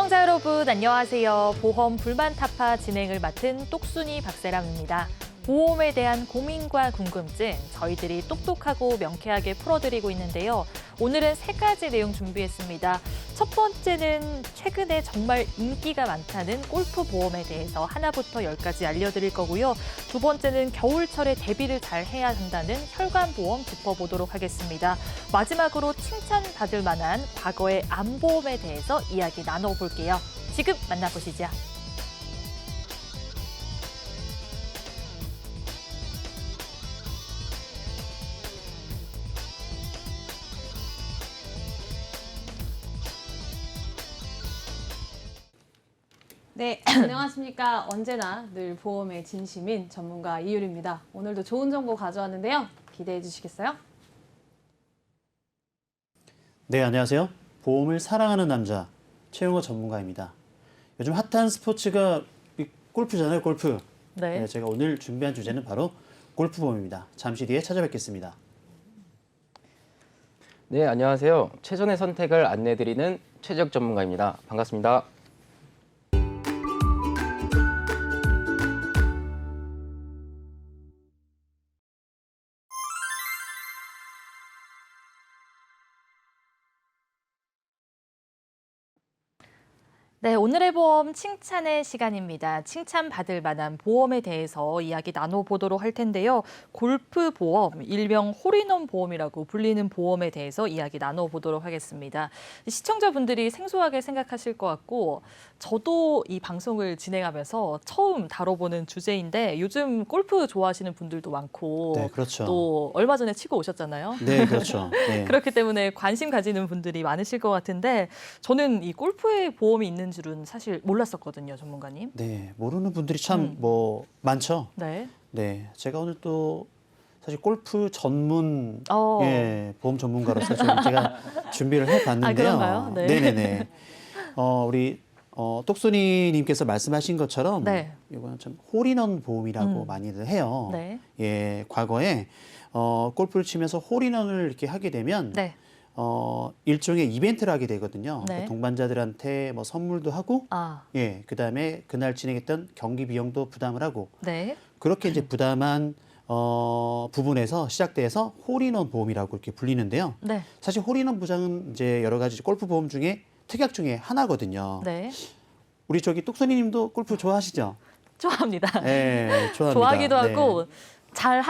시청자 여러분 안녕하세요. 보험 불만 타파 진행을 맡은 똑순이 박세람입니다. 보험에 대한 고민과 궁금증 저희들이 똑똑하고 명쾌하게 풀어드리고 있는데요. 오늘은 3가지 내용 준비했습니다. 첫 번째는 최근에 정말 인기가 많다는 골프 보험에 대해서 하나부터 10까지 알려드릴 거고요. 두 번째는 겨울철에 대비를 잘 해야 한다는 혈관보험 짚어보도록 하겠습니다. 마지막으로 칭찬받을 만한 과거의 암보험에 대해서 이야기 나눠볼게요. 지금 만나보시죠. 네, 안녕하십니까. 언제나 늘 보험의 진심인 전문가 이유리입니다. 오늘도 좋은 정보 가져왔는데요. 기대해 주시겠어요? 네, 안녕하세요. 보험을 사랑하는 남자 최용호 전문가입니다. 요즘 핫한 스포츠가 골프잖아요, 골프. 네. 제가 오늘 준비한 주제는 바로 골프보험입니다. 잠시 뒤에 찾아뵙겠습니다. 네, 안녕하세요. 최선의 선택을 안내해드리는 최적 전문가입니다. 반갑습니다. 네, 오늘의 보험 칭찬의 시간입니다. 칭찬받을 만한 보험에 대해서 이야기 나눠보도록 할 텐데요. 골프 보험, 일명 홀인원 보험이라고 불리는 보험에 대해서 이야기 나눠보도록 하겠습니다. 시청자분들이 생소하게 생각하실 것 같고 저도 이 방송을 진행하면서 처음 다뤄보는 주제인데 요즘 골프 좋아하시는 분들도 많고 네, 그렇죠. 또 얼마 전에 치고 오셨잖아요. 네, 그렇죠. 네. 그렇기 때문에 관심 가지는 분들이 많으실 것 같은데 저는 이 골프에 보험이 있는 줄은 사실 몰랐었거든요, 전문가님. 네, 모르는 분들이 참 많죠. 네. 네, 제가 오늘 또 사실 골프 전문 보험 전문가로서 좀 제가 준비를 해봤는데요. 아, 그런가요? 네. 네네네. 우리 똑순이님께서 말씀하신 것처럼 네. 이거는 참 홀인원 보험이라고 많이들 해요. 네. 예, 과거에 골프를 치면서 홀인원을 이렇게 하게 되면 네. 일종의 이벤트를 하게 되거든요. 네. 그 동반자들한테 뭐 선물도 하고, 아, 예, 그다음에 그날 진행했던 경기 비용도 부담을 하고, 네. 그렇게 이제 부담한 부분에서 시작돼서 홀인원 보험이라고 이렇게 불리는데요. 네. 사실 홀인원 보장은 이제 여러 가지 골프 보험 중에 특약 중에 하나거든요. 네. 우리 저기 똑순이님도 골프 좋아하시죠? 좋아합니다. 네, 좋아합니다. 좋아하기도 네. 하고 잘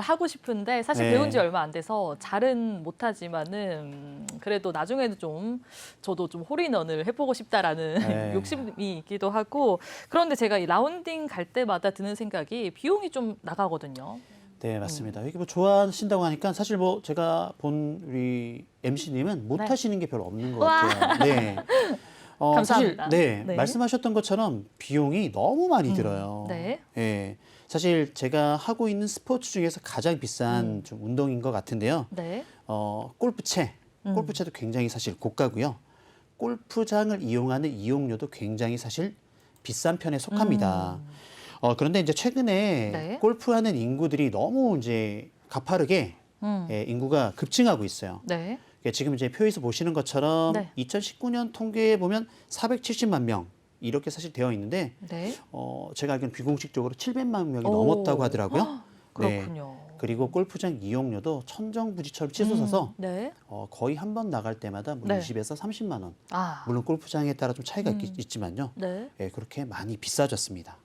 하고 싶은데 사실 네. 배운 지 얼마 안 돼서 잘은 못하지만은 그래도 나중에는 좀 저도 좀 홀인원을 해보고 싶다라는 네. 욕심이 있기도 하고 그런데 제가 이 라운딩 갈 때마다 드는 생각이 비용이 좀 나가거든요. 네, 맞습니다. 이게 뭐 좋아하신다고 하니까 사실 뭐 제가 본 우리 MC님은 못 네. 하시는 게 별로 없는 것 와. 같아요. 네. 사실 감사합니다. 네, 네. 말씀하셨던 것처럼 비용이 너무 많이 들어요. 네. 예. 사실 제가 하고 있는 스포츠 중에서 가장 비싼 좀 운동인 것 같은데요. 네. 골프채도 굉장히 사실 고가고요. 골프장을 이용하는 이용료도 굉장히 사실 비싼 편에 속합니다. 그런데 이제 최근에 네. 골프하는 인구들이 너무 이제 가파르게 인구가 급증하고 있어요. 네. 지금 이제 표에서 보시는 것처럼 네. 2019년 통계에 보면 470만 명 이렇게 사실 되어 있는데 네. 제가 알기로는 비공식적으로 700만 명이 오. 넘었다고 하더라고요. 그렇군요. 네. 그리고 골프장 이용료도 천정부지처럼 치솟아서 네. 거의 한 번 나갈 때마다 뭐 네. 20에서 30만 원. 아. 물론 골프장에 따라 좀 차이가 있지만요. 네. 예, 그렇게 많이 비싸졌습니다.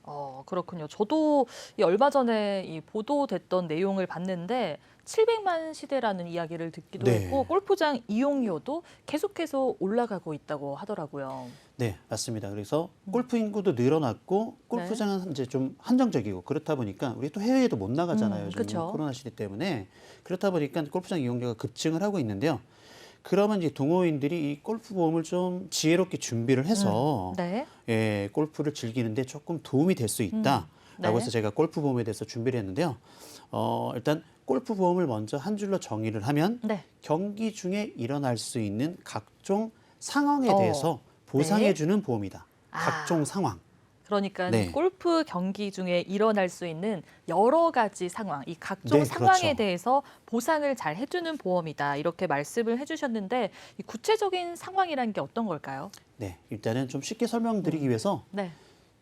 그렇군요. 저도 이 얼마 전에 이 보도됐던 내용을 봤는데 700만 시대라는 이야기를 듣기도 네. 했고 골프장 이용료도 계속해서 올라가고 있다고 하더라고요. 네, 맞습니다. 그래서 골프 인구도 늘어났고 골프장은 이제 좀 한정적이고 그렇다 보니까 우리 또 해외에도 못 나가잖아요. 요즘 그쵸. 코로나 시대 때문에. 그렇다 보니까 골프장 이용료가 급증을 하고 있는데요. 그러면 이제 동호인들이 이 골프 보험을 좀 지혜롭게 준비를 해서 네. 예, 골프를 즐기는데 조금 도움이 될 수 있다라고 네. 해서 제가 골프 보험에 대해서 준비를 했는데요. 일단 골프 보험을 먼저 한 줄로 정의를 하면 네. 경기 중에 일어날 수 있는 각종 상황에 대해서 네. 보상해주는 보험이다. 아. 각종 상황. 그러니까 네. 골프 경기 중에 일어날 수 있는 여러 가지 상황, 이 각종 네, 상황에 그렇죠. 대해서 보상을 잘 해주는 보험이다. 이렇게 말씀을 해주셨는데 이 구체적인 상황이란 게 어떤 걸까요? 네, 일단은 좀 쉽게 설명드리기 위해서 네,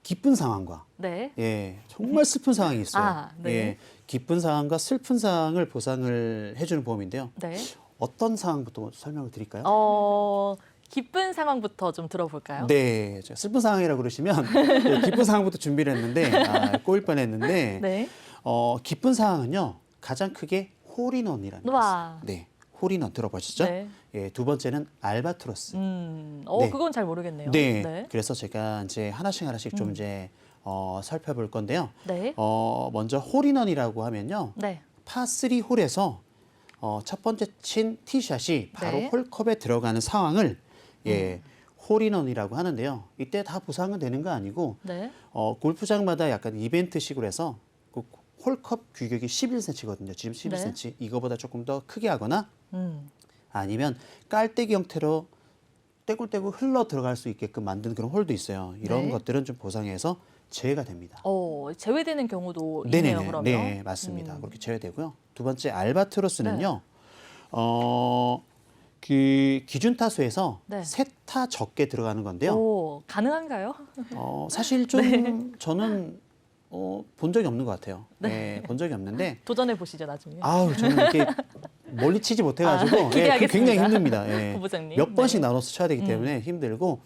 기쁜 상황과 네, 예, 정말 슬픈 상황이 있어요. 아, 네. 예, 기쁜 상황과 슬픈 상황을 보상을 해주는 보험인데요. 네. 어떤 상황부터 설명을 드릴까요? 기쁜 상황부터 좀 들어볼까요? 네, 제가 슬픈 상황이라고 그러시면 예, 기쁜 상황부터 준비를 했는데 꼬일 뻔했는데 네. 기쁜 상황은요 가장 크게 홀인원이라는 게 와. 있어요. 네, 홀인원 들어보셨죠? 네. 예, 두 번째는 알바트로스. 네. 그건 잘 모르겠네요. 네, 네. 그래서 제가 이제 하나씩 좀 이제 살펴볼 건데요. 네. 먼저 홀인원이라고 하면요. 네. 파3 홀에서 첫 번째 친 티샷이 바로 네. 홀컵에 들어가는 상황을 예, 홀인원이라고 하는데요. 이때 다 보상은 되는 거 아니고 네. 골프장마다 약간 이벤트식으로 해서 그 홀컵 규격이 11cm거든요. 지금 11cm. 이거보다 조금 더 크게 하거나 음. 아니면 깔때기 형태로 떼굴떼굴 흘러 들어갈 수 있게끔 만든 그런 홀도 있어요. 이런 네. 것들은 좀 보상해서 제외가 됩니다. 제외되는 경우도 있네요, 네네네. 그러면. 네, 맞습니다. 그렇게 제외되고요. 두 번째 알바트로스는요. 그 기준 타수에서 네. 세 타 적게 들어가는 건데요. 가능한가요? 사실 좀 저는 본 적이 없는 것 같아요. 네, 본 적이 없는데 도전해 보시죠, 나중에. 아우 저는 이렇게 멀리 치지 못해가지고 예, 기대하겠습니다. 굉장히 힘듭니다. 예. 부부장님. 몇 번씩 네. 나눠서 쳐야 되기 때문에 힘들고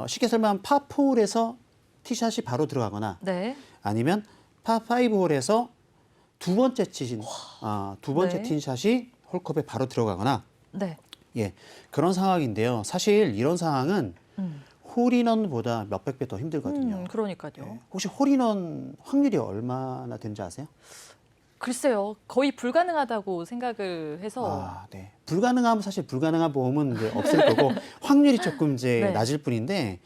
쉽게 설명하면 파4홀에서 티샷이 바로 들어가거나 네. 아니면 파5홀에서 두 번째 치신 두 번째 네. 티샷이 홀컵에 바로 들어가거나 네. 예 그런 상황인데요. 사실 이런 상황은 홀인원보다 몇백 배 더 힘들거든요. 그러니까요. 예. 혹시 홀인원 확률이 얼마나 되는지 아세요? 글쎄요, 거의 불가능하다고 생각을 해서. 네. 불가능하면 사실 불가능한 보험은 이제 없을 거고 확률이 조금 이제 네. 낮을 뿐인데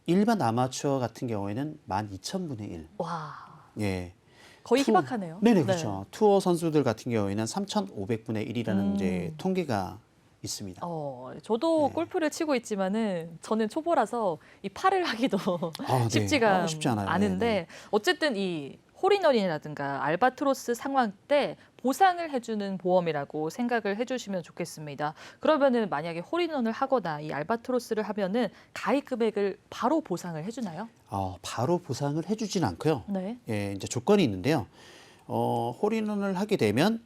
일반 아마추어 같은 경우에는 12,000분의 1. 와, 예. 거의 희박하네요. 네네, 그렇죠. 투어 선수들 같은 경우에는 3,500분의 1이라는 이제 통계가 있습니다. 저도 네. 골프를 치고 있지만은 저는 초보라서 이 팔을 하기도 네. 쉽지가 쉽지 않아요. 않은데 네, 네. 어쨌든 이 홀인원이라든가 알바트로스 상황 때 보상을 해주는 보험이라고 생각을 해주시면 좋겠습니다. 그러면은 만약에 홀인원을 하거나 이 알바트로스를 하면은 가입 금액을 바로 보상을 해주나요? 바로 보상을 해주진 않고요. 네. 예, 이제 조건이 있는데요. 홀인원을 하게 되면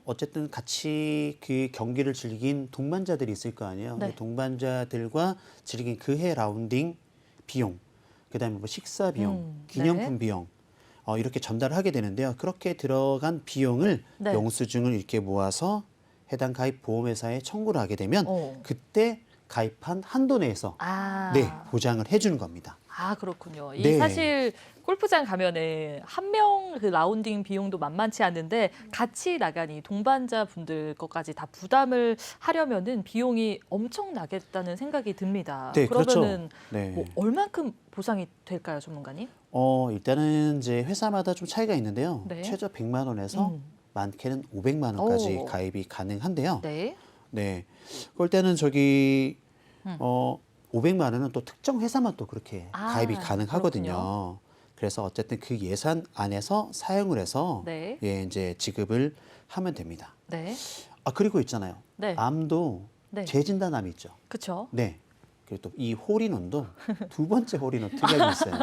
어쨌든 같이 그 경기를 즐긴 동반자들이 있을 거 아니에요. 네. 그 동반자들과 즐긴 그 해 라운딩 비용, 그다음에 뭐 식사 비용, 기념품 네. 비용 이렇게 전달을 하게 되는데요. 그렇게 들어간 비용을 네. 영수증을 이렇게 모아서 해당 가입 보험회사에 청구를 하게 되면 그때 가입한 한도 내에서 네, 보장을 해주는 겁니다. 그렇군요. 이 네. 사실 골프장 가면은 한 명 그 라운딩 비용도 만만치 않은데 같이 나간 이 동반자 분들 것까지 다 부담을 하려면은 비용이 엄청 나겠다는 생각이 듭니다. 네, 그러면은 그렇죠. 네. 뭐 얼만큼 보상이 될까요, 전문가님? 일단은 이제 회사마다 좀 차이가 있는데요. 네. 최저 100만 원에서 많게는 500만 원까지 오. 가입이 가능한데요. 네. 네. 그럴 때는 저기 500만 원은 또 특정 회사만 또 그렇게 가입이 가능하거든요. 그렇군요. 그래서 어쨌든 그 예산 안에서 사용을 해서 네. 예, 이제 지급을 하면 됩니다. 네. 그리고 있잖아요. 네. 암도 네. 재진단암이 있죠. 그렇죠. 네. 그리고 또 이 홀인원도 두 번째 홀인원 특약이 있어요.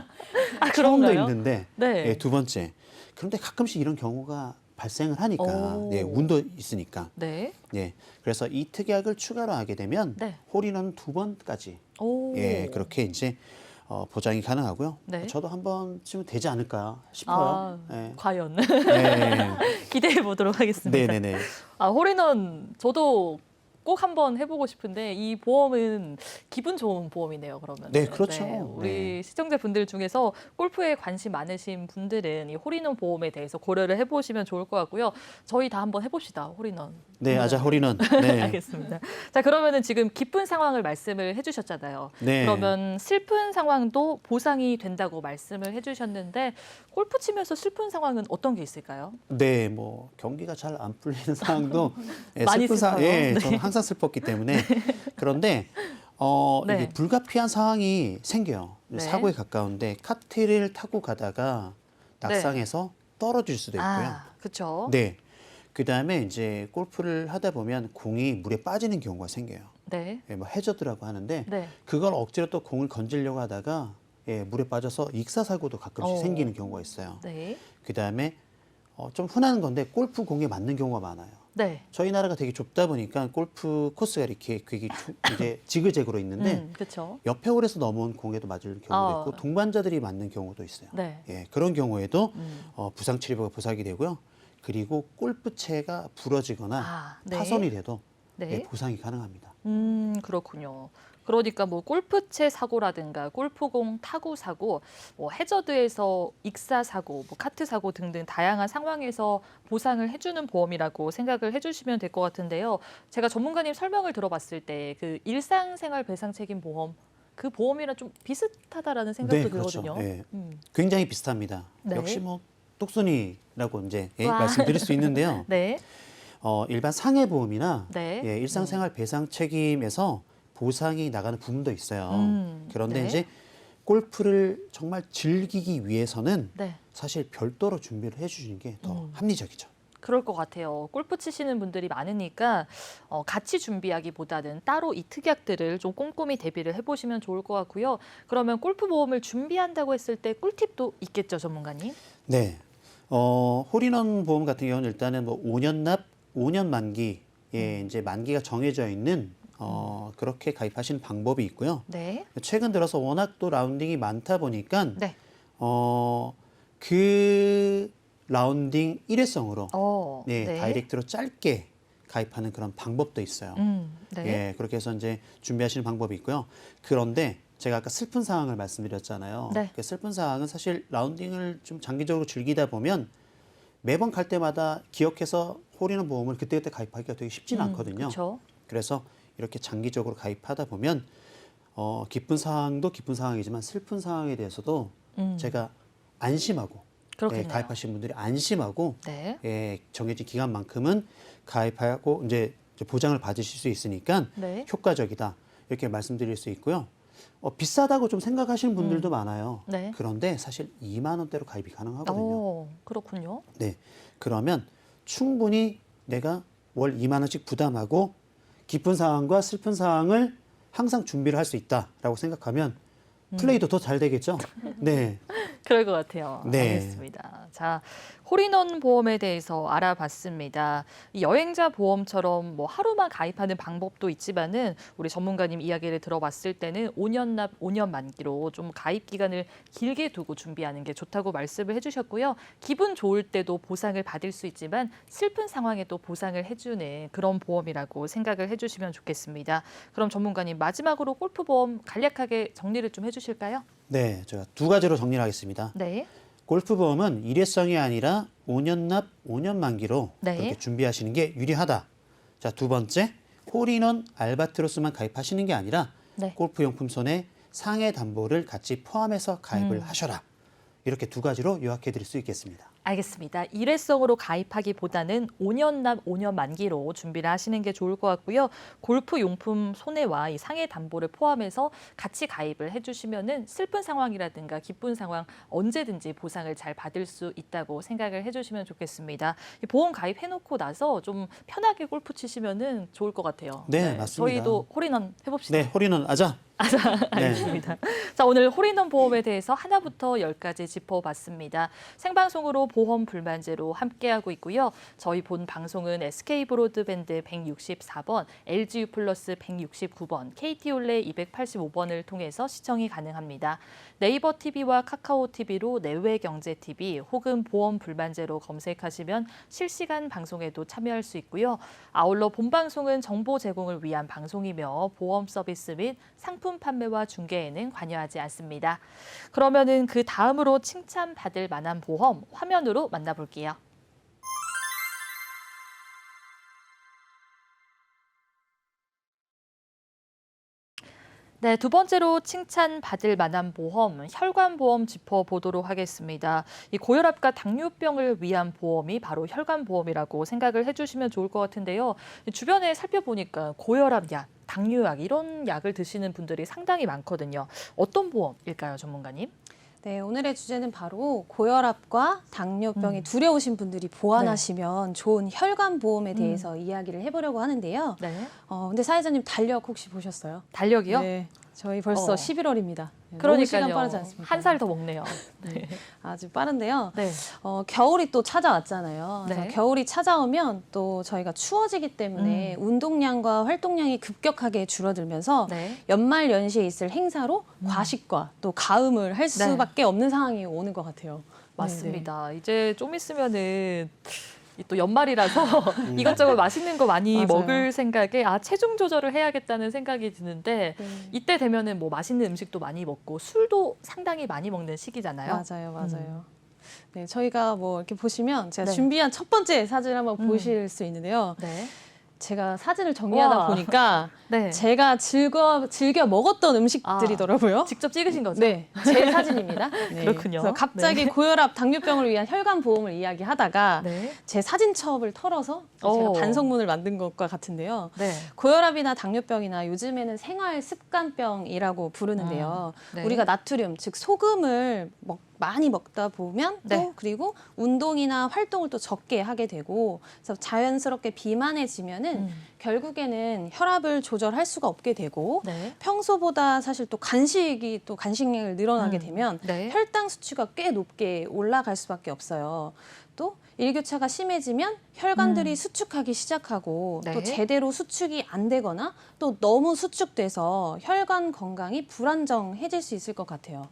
처음도 그런가요? 힘든데 네. 예, 두 번째. 그런데 가끔씩 이런 경우가 발생을 하니까 오. 예, 운도 있으니까. 네. 예. 그래서 이 특약을 추가로 하게 되면 네. 홀인원 두 번까지 오. 예, 그렇게 이제 보장이 가능하고요. 네. 저도 한 번쯤은 되지 않을까 싶어요. 예. 과연 네. 기대해 보도록 하겠습니다. 네네네. 홀인원 저도 꼭 한번 해보고 싶은데 이 보험은 기분 좋은 보험이네요. 그러면 네, 그렇죠. 우리 네. 시청자분들 중에서 골프에 관심 많으신 분들은 이 홀인원 보험에 대해서 고려를 해보시면 좋을 것 같고요. 저희 다 한번 해봅시다. 홀인원. 네, 아자 홀인원. 네. 알겠습니다. 자, 그러면은 지금 기쁜 상황을 말씀을 해주셨잖아요. 네. 그러면 슬픈 상황도 보상이 된다고 말씀을 해주셨는데 골프 치면서 슬픈 상황은 어떤 게 있을까요? 네, 뭐 경기가 잘 안 풀리는 상황도 예, 많이 슬픈 슬퍼요. 예, 네. 저는 항상 슬펐기 때문에 그런데 네. 이게 불가피한 상황이 생겨요. 네. 사고에 가까운데 카트를 타고 가다가 낙상해서 떨어질 수도 있고요. 아, 그렇죠. 네. 그다음에 이제 골프를 하다 보면 공이 물에 빠지는 경우가 생겨요. 네. 예, 뭐 해저드라고 하는데 네. 그걸 억지로 또 공을 건지려고 하다가 예, 물에 빠져서 익사사고도 가끔씩 생기는 경우가 있어요. 네. 그다음에 좀 흔한 건데 골프 공에 맞는 경우가 많아요. 네. 저희 나라가 되게 좁다 보니까 골프 코스가 이렇게 되게 이제 지그재그로 있는데 그렇죠. 옆에 홀에서 넘어온 공에도 맞을 경우도 있고 아. 동반자들이 맞는 경우도 있어요. 네. 예, 그런 경우에도 부상 치료가 보상이 되고요. 그리고 골프채가 부러지거나 아, 네. 파손이 돼도 네. 예, 보상이 가능합니다. 그렇군요. 그러니까 뭐 골프채 사고라든가 골프공 타구 사고, 뭐 해저드에서 익사 사고, 뭐 카트 사고 등등 다양한 상황에서 보상을 해주는 보험이라고 생각을 해주시면 될 것 같은데요. 제가 전문가님 설명을 들어봤을 때 그 일상생활 배상 책임 보험 그 보험이랑 좀 비슷하다라는 생각도 네, 그렇죠. 들거든요. 예, 굉장히 비슷합니다. 네. 역시 뭐 똑순이라고 이제 와. 말씀드릴 수 있는데요. 네. 일반 상해보험이나 네. 예, 일상생활 배상 책임에서 보상이 나가는 부분도 있어요. 그런데 네. 이제 골프를 정말 즐기기 위해서는 네. 사실 별도로 준비를 해주시는 게 더 합리적이죠. 그럴 것 같아요. 골프 치시는 분들이 많으니까 같이 준비하기보다는 따로 이 특약들을 좀 꼼꼼히 대비를 해보시면 좋을 것 같고요. 그러면 골프 보험을 준비한다고 했을 때 꿀팁도 있겠죠, 전문가님? 네. 홀인원 보험 같은 경우는 일단은 뭐 5년 납, 5년 만기, 예, 이제 만기가 정해져 있는 그렇게 가입하시는 방법이 있고요. 네. 최근 들어서 워낙 또 라운딩이 많다 보니까 네. 그 라운딩 일회성으로 네, 네. 다이렉트로 짧게 가입하는 그런 방법도 있어요. 네. 예, 그렇게 해서 이제 준비하시는 방법이 있고요. 그런데 제가 아까 슬픈 상황을 말씀드렸잖아요. 네. 그 슬픈 상황은 사실 라운딩을 좀 장기적으로 즐기다 보면 매번 갈 때마다 기억해서 홀인원 보험을 그때그때 가입하기가 되게 쉽지는 않거든요. 그렇죠. 그래서 이렇게 장기적으로 가입하다 보면 기쁜 상황도 기쁜 상황이지만 슬픈 상황에 대해서도 제가 안심하고 그렇겠네요. 예, 가입하신 분들이 안심하고 네. 예, 정해진 기간만큼은 가입하고 이제 보장을 받으실 수 있으니까 네. 효과적이다 이렇게 말씀드릴 수 있고요. 비싸다고 좀 생각하시는 분들도 많아요. 네. 그런데 사실 2만 원대로 가입이 가능하거든요. 그렇군요. 네, 그러면 충분히 내가 월 2만 원씩 부담하고 기쁜 상황과 슬픈 상황을 항상 준비를 할 수 있다라고 생각하면 플레이도 더 잘 되겠죠. 네. 그럴 것 같아요. 네. 알겠습니다. 자, 홀인원 보험에 대해서 알아봤습니다. 이 여행자 보험처럼 뭐 하루만 가입하는 방법도 있지만은 우리 전문가님 이야기를 들어봤을 때는 5년 납 5년 만기로 좀 가입 기간을 길게 두고 준비하는 게 좋다고 말씀을 해주셨고요. 기분 좋을 때도 보상을 받을 수 있지만 슬픈 상황에도 보상을 해주는 그런 보험이라고 생각을 해주시면 좋겠습니다. 그럼 전문가님 마지막으로 골프 보험 간략하게 정리를 좀 해주실까요? 네, 제가 두 가지로 정리를 하겠습니다. 네. 골프 보험은 일회성이 아니라 5년 납 5년 만기로 네. 그렇게 준비하시는 게 유리하다. 자, 두 번째, 홀인원 알바트로스만 가입하시는 게 아니라 네. 골프 용품손에 상해 담보를 같이 포함해서 가입을 하셔라. 이렇게 두 가지로 요약해 드릴 수 있겠습니다. 알겠습니다. 일회성으로 가입하기보다는 5년 납 5년 만기로 준비를 하시는 게 좋을 것 같고요. 골프 용품 손해와 이 상해 담보를 포함해서 같이 가입을 해주시면은 슬픈 상황이라든가 기쁜 상황 언제든지 보상을 잘 받을 수 있다고 생각을 해주시면 좋겠습니다. 이 보험 가입해놓고 나서 좀 편하게 골프 치시면은 좋을 것 같아요. 네, 맞습니다. 저희도 홀인원 해봅시다. 네, 홀인원 아자. 알겠습니다. 자, 오늘 홀인원 보험에 대해서 하나부터 10까지 짚어봤습니다. 생방송으로 보험 불만제로 함께하고 있고요. 저희 본 방송은 SK브로드밴드 164번, LGU 플러스 169번, KT올레 285번을 통해서 시청이 가능합니다. 네이버 TV와 카카오 TV로 내외경제TV 혹은 보험 불만제로 검색하시면 실시간 방송에도 참여할 수 있고요. 아울러 본 방송은 정보 제공을 위한 방송이며 보험 서비스 및 상품 판매와 중개에는 관여하지 않습니다. 그러면은 그 다음으로 칭찬받을 만한 보험 화면으로 만나볼게요. 네, 두 번째로 칭찬받을 만한 보험, 혈관보험 짚어보도록 하겠습니다. 이 고혈압과 당뇨병을 위한 보험이 바로 혈관보험이라고 생각을 해주시면 좋을 것 같은데요. 주변에 살펴보니까 고혈압약, 당뇨약 이런 약을 드시는 분들이 상당히 많거든요. 어떤 보험일까요, 전문가님? 네, 오늘의 주제는 바로 고혈압과 당뇨병이 두려우신 분들이 보완하시면 좋은 혈관 보험에 대해서 이야기를 해보려고 하는데요. 네. 근데 사회자님 달력 혹시 보셨어요? 달력이요? 네, 저희 벌써 어. 11월입니다. 너무 그러니까요. 시간 빠르지 않습니까? 한 살 더 먹네요. 아주 빠른데요. 네. 겨울이 또 찾아왔잖아요. 그래서 네. 겨울이 찾아오면 또 저희가 추워지기 때문에 운동량과 활동량이 급격하게 줄어들면서 네. 연말 연시에 있을 행사로 과식과 또 가음을 할 수밖에 없는 상황이 오는 것 같아요. 맞습니다. 이제 좀 있으면은 또 연말이라서 이것저것 맛있는 거 많이 맞아요. 먹을 생각에 체중 조절을 해야겠다는 생각이 드는데 네. 이때 되면은 뭐 맛있는 음식도 많이 먹고 술도 상당히 많이 먹는 시기잖아요. 맞아요. 네, 저희가 뭐 이렇게 보시면 제가 네. 준비한 첫 번째 사진을 한번 보실 수 있는데요. 네. 제가 사진을 정리하다 와. 보니까 네. 제가 즐겨 먹었던 음식들이더라고요. 직접 찍으신 거죠? 네, 제 사진입니다. 네. 그렇군요. 그래서 갑자기 고혈압, 당뇨병을 위한 혈관 보험을 이야기하다가 네. 제 사진첩을 털어서 제가 반성문을 만든 것과 같은데요. 네. 고혈압이나 당뇨병이나 요즘에는 생활 습관병이라고 부르는데요. 네. 우리가 나트륨, 즉 소금을 많이 먹다 보면 또 네. 그리고 운동이나 활동을 또 적게 하게 되고 그래서 자연스럽게 비만해지면은 결국에는 혈압을 조절할 수가 없게 되고 네. 평소보다 사실 또 간식량을 늘어나게 되면 네. 혈당 수치가 꽤 높게 올라갈 수밖에 없어요. 또 일교차가 심해지면 혈관들이 수축하기 시작하고 네. 또 제대로 수축이 안 되거나 또 너무 수축돼서 혈관 건강이 불안정해질 수 있을 것 같아요.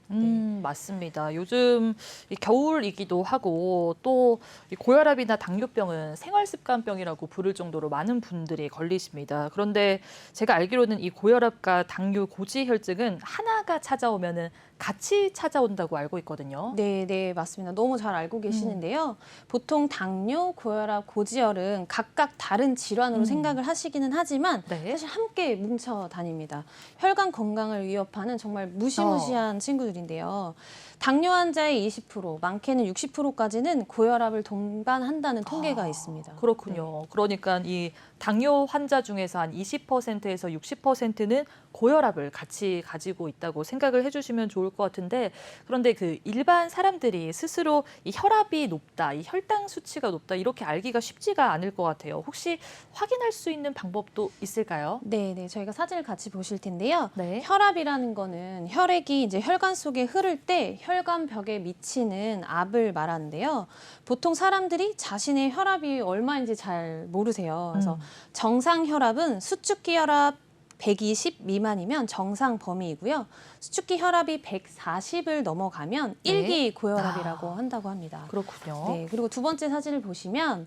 맞습니다. 요즘 이 겨울이기도 하고 또 이 고혈압이나 당뇨병은 생활습관병이라고 부를 정도로 많은 분들이 걸리십니다. 그런데 제가 알기로는 이 고혈압과 당뇨, 고지혈증은 하나가 찾아오면은 같이 찾아온다고 알고 있거든요. 네, 맞습니다. 너무 잘 알고 계시는데요. 보통 당뇨, 고혈압, 고지혈은 각각 다른 질환으로 생각을 하시기는 하지만 네. 사실 함께 뭉쳐 다닙니다. 혈관 건강을 위협하는 정말 무시무시한 친구들인데요. 당뇨 환자의 20%, 많게는 60%까지는 고혈압을 동반한다는 통계가 있습니다. 그렇군요. 그러니까 이 당뇨 환자 중에서 한 20%에서 60%는 고혈압을 같이 가지고 있다고 생각을 해주시면 좋을 것 같은데 그런데 그 일반 사람들이 스스로 이 혈압이 높다, 이 혈당 수치가 높다 이렇게 알기가 쉽지가 않을 것 같아요. 혹시 확인할 수 있는 방법도 있을까요? 네, 저희가 사진을 같이 보실 텐데요. 네. 혈압이라는 거는 혈액이 이제 혈관 속에 흐를 때 혈관벽에 미치는 압을 말하는데요. 보통 사람들이 자신의 혈압이 얼마인지 잘 모르세요. 그래서 정상 혈압은 수축기 혈압 120 미만이면 정상 범위이고요. 수축기 혈압이 140을 넘어가면 네. 일기 고혈압이라고 한다고 합니다. 그렇군요. 네, 그리고 두 번째 사진을 보시면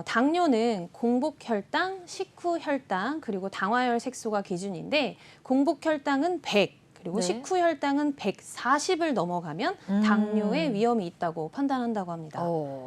당뇨는 공복혈당, 식후혈당, 그리고 당화혈 색소가 기준인데 공복혈당은 100, 그리고 네. 식후혈당은 140을 넘어가면 당뇨의 위험이 있다고 판단한다고 합니다.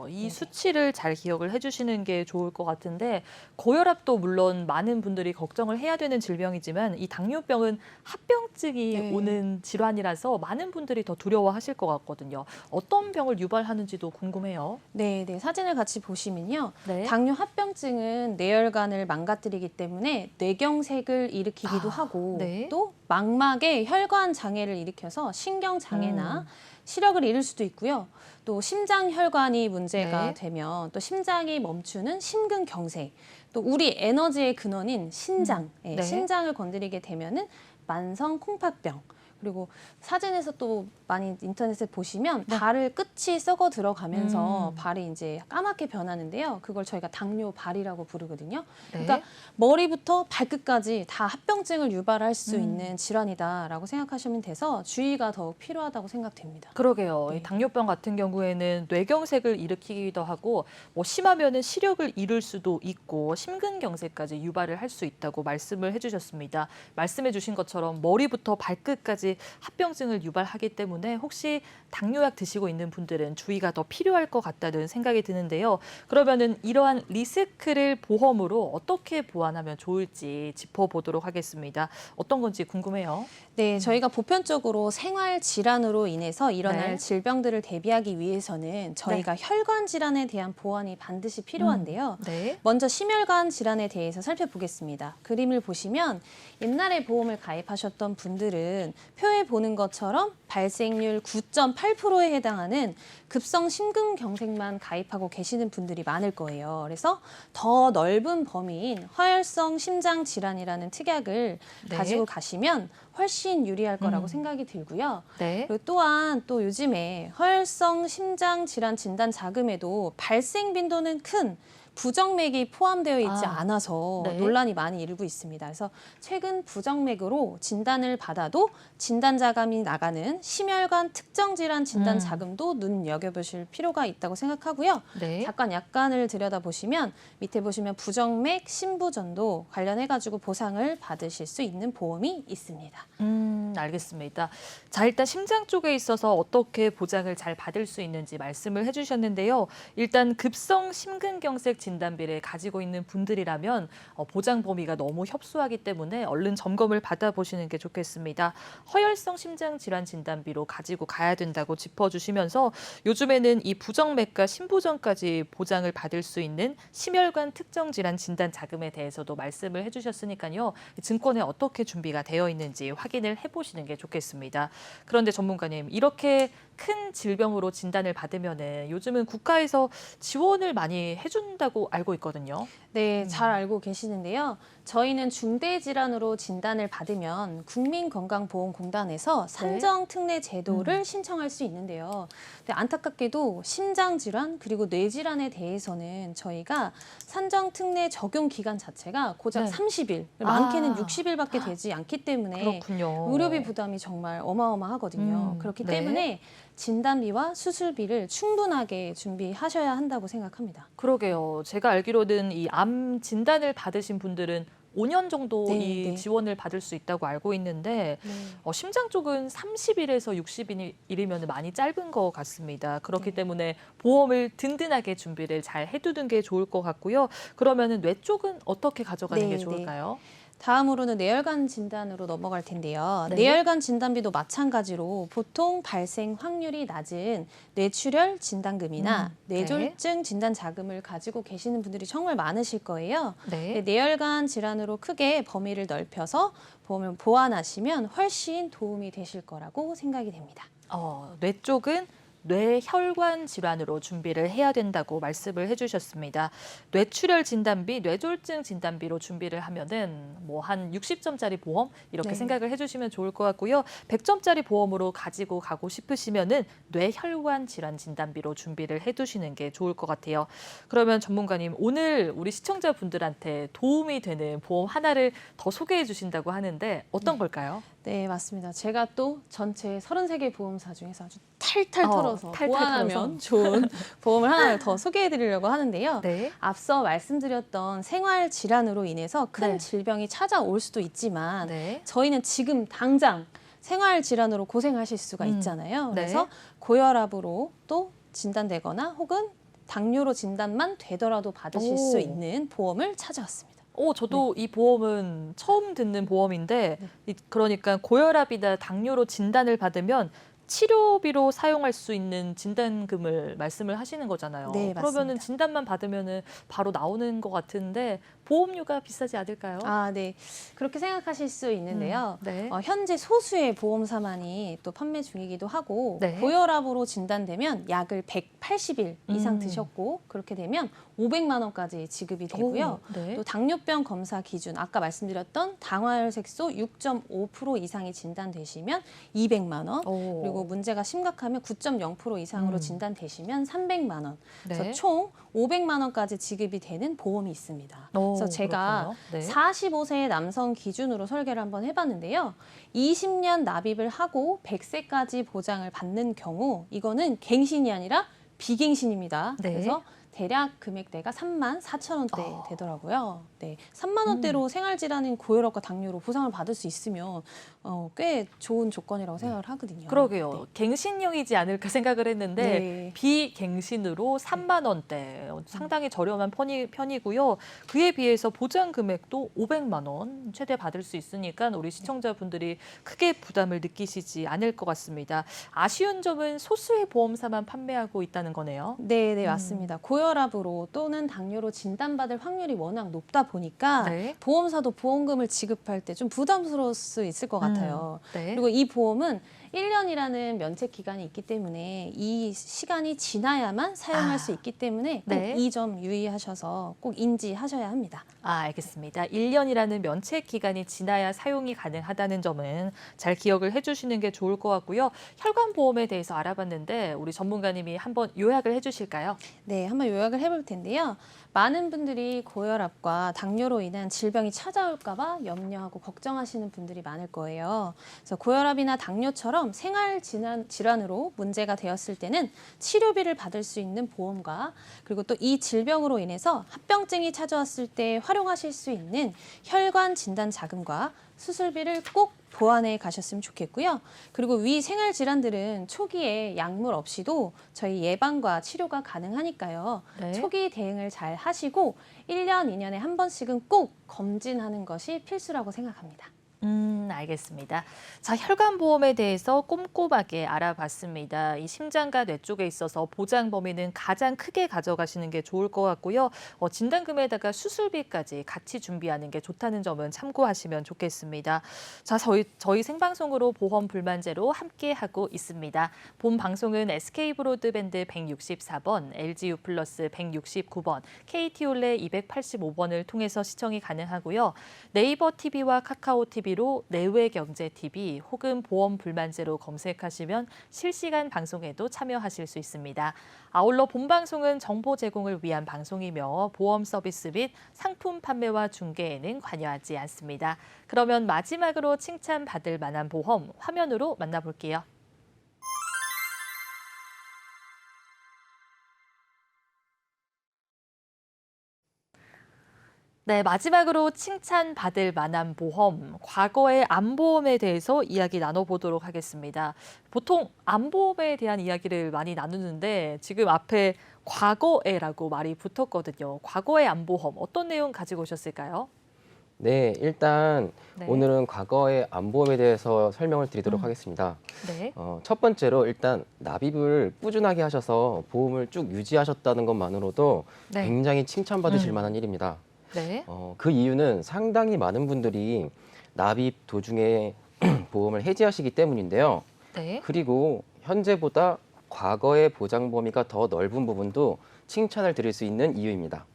이 수치를 잘 기억을 해주시는 게 좋을 것 같은데 고혈압도 물론 많은 분들이 걱정을 해야 되는 질병이지만 이 당뇨병은 합병증이 네. 오는 질환이라서 많은 분들이 더 두려워하실 것 같거든요. 어떤 병을 유발하는지도 궁금해요. 네, 사진을 같이 보시면요. 네. 당뇨 합병증은 뇌혈관을 망가뜨리기 때문에 뇌경색을 일으키기도 하고 네. 또 망막에 혈관 장애를 일으켜서 신경 장애나 시력을 잃을 수도 있고요. 또 심장 혈관이 문제가 네. 되면 또 심장이 멈추는 심근경색, 또 우리 에너지의 근원인 신장, 네. 신장을 건드리게 되면은 만성 콩팥병. 그리고 사진에서 또 많이 인터넷에 보시면 발을 끝이 썩어 들어가면서 발이 이제 까맣게 변하는데요. 그걸 저희가 당뇨 발이라고 부르거든요. 네. 그러니까 머리부터 발끝까지 다 합병증을 유발할 수 있는 질환이다라고 생각하시면 돼서 주의가 더욱 필요하다고 생각됩니다. 그러게요. 네. 이 당뇨병 같은 경우에는 뇌경색을 일으키기도 하고 뭐 심하면은 시력을 잃을 수도 있고 심근경색까지 유발을 할 수 있다고 말씀을 해주셨습니다. 말씀해 주신 것처럼 머리부터 발끝까지 합병증을 유발하기 때문에 혹시 당뇨약 드시고 있는 분들은 주의가 더 필요할 것 같다는 생각이 드는데요. 그러면은 이러한 리스크를 보험으로 어떻게 보완하면 좋을지 짚어보도록 하겠습니다. 어떤 건지 궁금해요. 네, 저희가 보편적으로 생활 질환으로 인해서 일어날 네. 질병들을 대비하기 위해서는 저희가 혈관 질환에 대한 보완이 반드시 필요한데요. 네. 먼저 심혈관 질환에 대해서 살펴보겠습니다. 그림을 보시면 옛날에 보험을 가입하셨던 분들은 표에 보는 것처럼 발생률 9.8%에 해당하는 급성 심근경색만 가입하고 계시는 분들이 많을 거예요. 그래서 더 넓은 범위인 허혈성 심장 질환이라는 특약을 네. 가지고 가시면 훨씬 유리할 거라고 생각이 들고요. 네. 그리고 또한 또 요즘에 허혈성 심장 질환 진단 자금에도 발생 빈도는 큰 부정맥이 포함되어 있지 않아서 네. 논란이 많이 일고 있습니다. 그래서 최근 부정맥으로 진단을 받아도 진단 자금이 나가는 심혈관 특정 질환 진단 자금도 눈여겨보실 필요가 있다고 생각하고요. 네. 잠깐 약관을 들여다보시면 밑에 보시면 부정맥, 심부전도 관련해가지고 보상을 받으실 수 있는 보험이 있습니다. 알겠습니다. 자, 일단 심장 쪽에 있어서 어떻게 보장을 잘 받을 수 있는지 말씀을 해주셨는데요. 일단 급성 심근경색 진단비를 가지고 있는 분들이라면 보장 범위가 너무 협소하기 때문에 얼른 점검을 받아보시는 게 좋겠습니다. 허혈성 심장 질환 진단비로 가지고 가야 된다고 짚어주시면서 요즘에는 이 부정맥과 심부전까지 보장을 받을 수 있는 심혈관 특정 질환 진단 자금에 대해서도 말씀을 해주셨으니까요. 증권에 어떻게 준비가 되어 있는지 확인을 해보시는 게 좋겠습니다. 그런데 전문가님, 이렇게 큰 질병으로 진단을 받으면은 요즘은 국가에서 지원을 많이 해준다고 알고 있거든요. 네, 잘 알고 계시는데요. 저희는 중대질환으로 진단을 받으면 국민건강보험공단에서 산정특례 제도를 신청할 수 있는데요. 근데 안타깝게도 심장질환 그리고 뇌질환에 대해서는 저희가 산정특례 적용 기간 자체가 고작 네. 30일, 많게는 60일밖에 되지 않기 때문에 그렇군요. 의료비 부담이 정말 어마어마하거든요. 그렇기 네. 때문에 진단비와 수술비를 충분하게 준비하셔야 한다고 생각합니다. 그러게요. 제가 알기로는 이 암 진단을 받으신 분들은 5년 정도 네, 이 네. 지원을 받을 수 있다고 알고 있는데 심장 쪽은 30일에서 60일이면 많이 짧은 것 같습니다. 그렇기 때문에 보험을 든든하게 준비를 잘 해두는 게 좋을 것 같고요. 그러면은 뇌 쪽은 어떻게 가져가는 네, 게 네. 좋을까요? 다음으로는 뇌혈관 진단으로 넘어갈 텐데요. 네. 뇌혈관 진단비도 마찬가지로 보통 발생 확률이 낮은 뇌출혈 진단금이나 네. 뇌졸중 진단 자금을 가지고 계시는 분들이 정말 많으실 거예요. 네. 뇌혈관 질환으로 크게 범위를 넓혀서 보험을 보완하시면 훨씬 도움이 되실 거라고 생각이 됩니다. 뇌 쪽은 뇌혈관 질환으로 준비를 해야 된다고 말씀을 해주셨습니다. 뇌출혈 진단비, 뇌졸중 진단비로 준비를 하면은 뭐 한 60점짜리 보험 이렇게 네. 생각을 해주시면 좋을 것 같고요. 100점짜리 보험으로 가지고 가고 싶으시면은 뇌혈관 질환 진단비로 준비를 해두시는 게 좋을 것 같아요. 그러면 전문가님, 오늘 우리 시청자분들한테 도움이 되는 보험 하나를 더 소개해 주신다고 하는데 어떤 걸까요? 네, 맞습니다. 제가 또 전체 33개 보험사 중에서 아주 탈탈 털어서 탈탈 보완하면 털어서. 좋은 보험을 하나를 더 소개해 드리려고 하는데요. 네. 앞서 말씀드렸던 생활 질환으로 인해서 큰 네. 질병이 찾아올 수도 있지만 네. 저희는 지금 당장 생활 질환으로 고생하실 수가 있잖아요. 네. 그래서 고혈압으로 또 진단되거나 혹은 당뇨로 진단만 되더라도 받으실 오. 수 있는 보험을 찾아왔습니다. 저도 이 보험은 처음 듣는 보험인데, 그러니까 고혈압이나 당뇨로 진단을 받으면 치료비로 사용할 수 있는 진단금을 말씀을 하시는 거잖아요. 네, 그러면은 맞습니다. 진단만 받으면은 바로 나오는 것 같은데 보험료가 비싸지 않을까요? 아, 네. 그렇게 생각하실 수 있는데요. 네. 현재 소수의 보험사만이 또 판매 중이기도 하고 네. 고혈압으로 진단되면 약을 180일 이상 음. 드셨고 그렇게 되면 500만 원까지 지급이 되고요. 오, 네. 또 당뇨병 검사 기준 아까 말씀드렸던 당화혈색소 6.5% 이상이 진단되시면 200만 원. 오. 그리고 문제가 심각하면 9.0% 이상으로 음. 진단되시면 300만 원. 네. 그래서 총 500만 원까지 지급이 되는 보험이 있습니다. 그래서 제가 그렇군요. 네. 45세 남성 기준으로 설계를 한번 해봤는데요. 20년 납입을 하고 100세까지 보장을 받는 경우 이거는 갱신이 아니라 비갱신입니다. 네. 그래서 대략 금액대가 34,000원대 되더라고요. 네, 3만 원대로 생활질환인 고혈압과 당뇨로 보상을 받을 수 있으면 꽤 좋은 조건이라고 생각을 하거든요. 그러게요. 갱신형이지 않을까 생각을 했는데 네. 비갱신으로 3만 원대 상당히 저렴한 편이고요. 그에 비해서 보장 금액도 500만 원 최대 받을 수 있으니까 우리 시청자분들이 크게 부담을 느끼시지 않을 것 같습니다. 아쉬운 점은 소수의 보험사만 판매하고 있다는 거네요. 네, 맞습니다. 고혈압으로 또는 당뇨로 진단받을 확률이 워낙 높다 보니까 네. 보험사도 보험금을 지급할 때 좀 부담스러울 수 있을 것 같아요. 네. 그리고 이 보험은 1년이라는 면책 기간이 있기 때문에 이 시간이 지나야만 사용할 수 있기 때문에 꼭 네. 이 점 유의하셔서 꼭 인지하셔야 합니다. 알겠습니다. 1년이라는 면책 기간이 지나야 사용이 가능하다는 점은 잘 기억을 해주시는 게 좋을 것 같고요. 혈관 보험에 대해서 알아봤는데 우리 전문가님이 한번 요약을 해주실까요? 네, 한번 요약을 해볼 텐데요. 많은 분들이 고혈압과 당뇨로 인한 질병이 찾아올까 봐 염려하고 걱정하시는 분들이 많을 거예요. 그래서 고혈압이나 당뇨처럼 생활 질환으로 문제가 되었을 때는 치료비를 받을 수 있는 보험과 그리고 또 이 질병으로 인해서 합병증이 찾아왔을 때 활용하실 수 있는 혈관 진단 자금과 수술비를 꼭 보완해 가셨으면 좋겠고요. 그리고 위 생활 질환들은 초기에 약물 없이도 저희 예방과 치료가 가능하니까요. 네. 초기 대응을 잘 하시고 1년, 2년에 한 번씩은 꼭 검진하는 것이 필수라고 생각합니다. 알겠습니다. 자, 혈관보험에 대해서 꼼꼼하게 알아봤습니다. 이 심장과 뇌 쪽에 있어서 보장 범위는 가장 크게 가져가시는 게 좋을 것 같고요. 진단금에다가 수술비까지 같이 준비하는 게 좋다는 점은 참고하시면 좋겠습니다. 자, 저희 생방송으로 보험 불만제로 함께하고 있습니다. 본 방송은 SK브로드밴드 164번, LGU 플러스 169번, KT올레 285번을 통해서 시청이 가능하고요. 네이버 TV와 카카오 TV로 내외경제TV 혹은 보험 불만제로 검색하시면 실시간 방송에도 참여하실 수 있습니다. 아울러 본 방송은 정보 제공을 위한 방송이며 보험 서비스 및 상품 판매와 중개에는 관여하지 않습니다. 그러면 마지막으로 칭찬받을 만한 보험 화면으로 만나볼게요. 네, 마지막으로 칭찬받을 만한 보험, 과거의 암보험에 대해서 이야기 나눠보도록 하겠습니다. 보통 암보험에 대한 이야기를 많이 나누는데 지금 앞에 과거에라고 말이 붙었거든요. 과거의 암보험, 어떤 내용 가지고 오셨을까요? 네, 일단 네. 오늘은 과거의 암보험에 대해서 설명을 드리도록 하겠습니다. 네. 첫 번째로 일단 납입을 꾸준하게 하셔서 보험을 쭉 유지하셨다는 것만으로도 네. 굉장히 칭찬받으실 만한 일입니다. 네. 그 이유는 상당히 많은 분들이 납입 도중에 보험을 해지하시기 때문인데요. 네. 그리고 현재보다 과거의 보장 범위가 더 넓은 부분도 칭찬을 드릴 수 있는 이유입니다.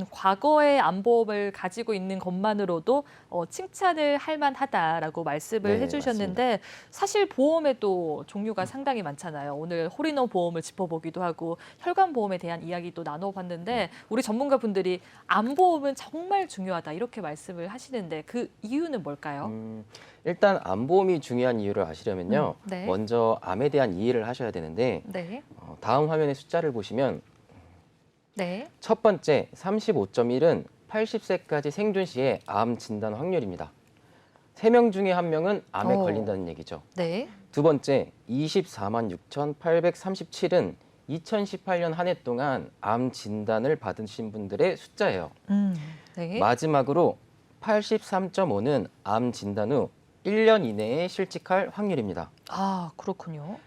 과거의 암보험을 가지고 있는 것만으로도 칭찬을 할 만하다라고 말씀을 네, 해주셨는데 사실 보험에도 종류가 상당히 많잖아요. 오늘 홀인원 보험을 짚어보기도 하고 혈관 보험에 대한 이야기도 나눠봤는데 우리 전문가분들이 암보험은 정말 중요하다 이렇게 말씀을 하시는데 그 이유는 뭘까요? 일단 암보험이 중요한 이유를 아시려면요. 네. 먼저 암에 대한 이해를 하셔야 되는데 네. 다음 화면의 숫자를 보시면 네. 첫 번째 35.1은 80세까지 생존 시의 암 진단 확률입니다. 3명 중에 1명은 암에 걸린다는 얘기죠. 네. 두 번째 24만 6,837은 2018년 한 해 동안 암 진단을 받으신 분들의 숫자예요. 네. 마지막으로 83.5는 암 진단 후 1년 이내에 실직할 확률입니다. 아, 그렇군요.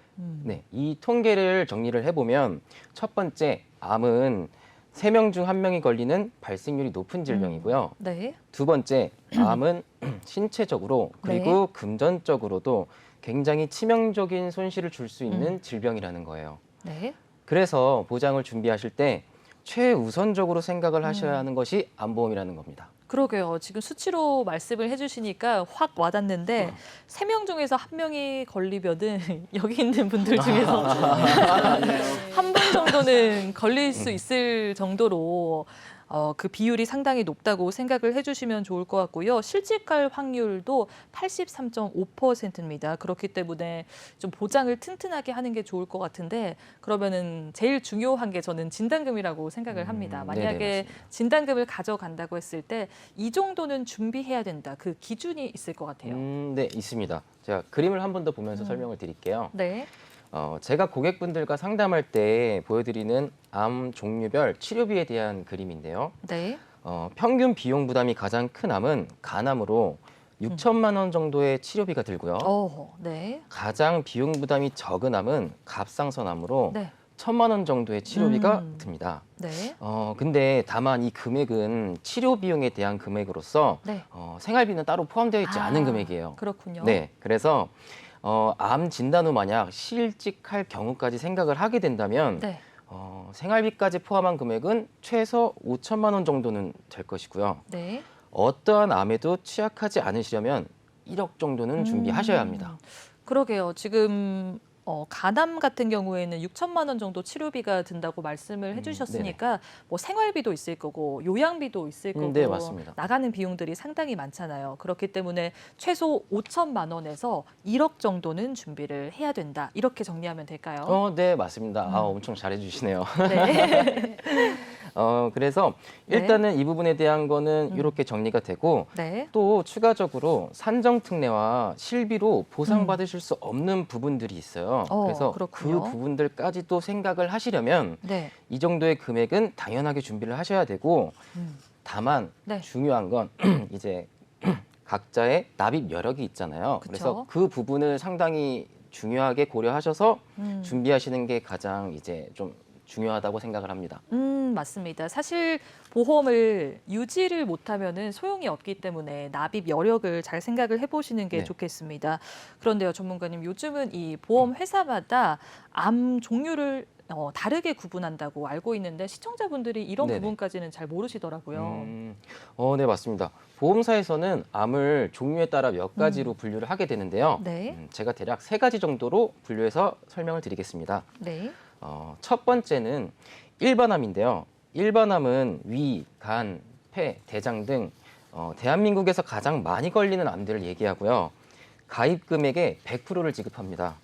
네, 이 통계를 정리를 해보면 첫 번째 암은 3명 중 1명이 걸리는 발생률이 높은 질병이고요. 네. 두 번째 암은 신체적으로 그리고 금전적으로도 굉장히 치명적인 손실을 줄 수 있는 질병이라는 거예요. 네. 그래서 보장을 준비하실 때 최우선적으로 생각을 하셔야 하는 것이 암보험이라는 겁니다. 그러게요. 지금 수치로 말씀을 해주시니까 확 와닿는데 3명 중에서 1명이 걸리면은 여기 있는 분들 중에서 한 분 정도는 걸릴 수 있을 정도로 그 비율이 상당히 높다고 생각을 해주시면 좋을 것 같고요. 실직할 확률도 83.5%입니다. 그렇기 때문에 좀 보장을 튼튼하게 하는 게 좋을 것 같은데 그러면은 제일 중요한 게 저는 진단금이라고 생각을 합니다. 만약에 네네, 맞습니다. 진단금을 가져간다고 했을 때 이 정도는 준비해야 된다. 그 기준이 있을 것 같아요. 네, 있습니다. 제가 그림을 한 번 더 보면서 설명을 드릴게요. 네. 제가 고객분들과 상담할 때 보여드리는 암 종류별 치료비에 대한 그림인데요. 네. 평균 비용 부담이 가장 큰 암은 간암으로 6천만 원 정도의 치료비가 들고요. 네. 가장 비용 부담이 적은 암은 갑상선암으로 네. 1천만 원 정도의 치료비가 음. 듭니다. 네. 근데 다만 이 금액은 치료 비용에 대한 금액으로서 네. 생활비는 따로 포함되어 있지 않은 금액이에요. 그렇군요. 네, 그래서 암 진단 후 만약 실직할 경우까지 생각을 하게 된다면 네. 생활비까지 포함한 금액은 최소 5천만 원 정도는 될 것이고요. 네. 어떠한 암에도 취약하지 않으시려면 1억 정도는 준비하셔야 합니다. 그러게요. 지금 간암 같은 경우에는 6천만 원 정도 치료비가 든다고 말씀을 해주셨으니까 뭐 생활비도 있을 거고 요양비도 있을 거고 네, 맞습니다. 나가는 비용들이 상당히 많잖아요. 그렇기 때문에 최소 5천만 원에서 1억 정도는 준비를 해야 된다. 이렇게 정리하면 될까요? 네, 맞습니다. 엄청 잘해주시네요. 네. 그래서 일단은 이 부분에 대한 거는 이렇게 정리가 되고 네. 또 추가적으로 산정특례와 실비로 보상받으실 수 없는 부분들이 있어요. 그래서 그렇군요. 그 부분들까지도 생각을 하시려면 네. 이 정도의 금액은 당연하게 준비를 하셔야 되고 다만 네. 중요한 건 이제 각자의 납입 여력이 있잖아요. 그쵸. 그래서 그 부분을 상당히 중요하게 고려하셔서 음. 준비하시는 게 가장 이제 좀 중요하다고 생각을 합니다. 맞습니다. 사실 보험을 유지를 못하면은 소용이 없기 때문에 납입 여력을 잘 생각을 해보시는 게 네. 좋겠습니다. 그런데요, 전문가님, 요즘은 이 보험 회사마다 암 종류를 다르게 구분한다고 알고 있는데 시청자분들이 이런 네네. 부분까지는 잘 모르시더라고요. 네, 맞습니다. 보험사에서는 암을 종류에 따라 몇 가지로 분류를 하게 되는데요. 네. 제가 대략 3가지 정도로 분류해서 설명을 드리겠습니다. 네. 첫 번째는 일반암인데요. 일반암은 위, 간, 폐, 대장 등 대한민국에서 가장 많이 걸리는 암들을 얘기하고요. 가입 금액의 100%를 지급합니다.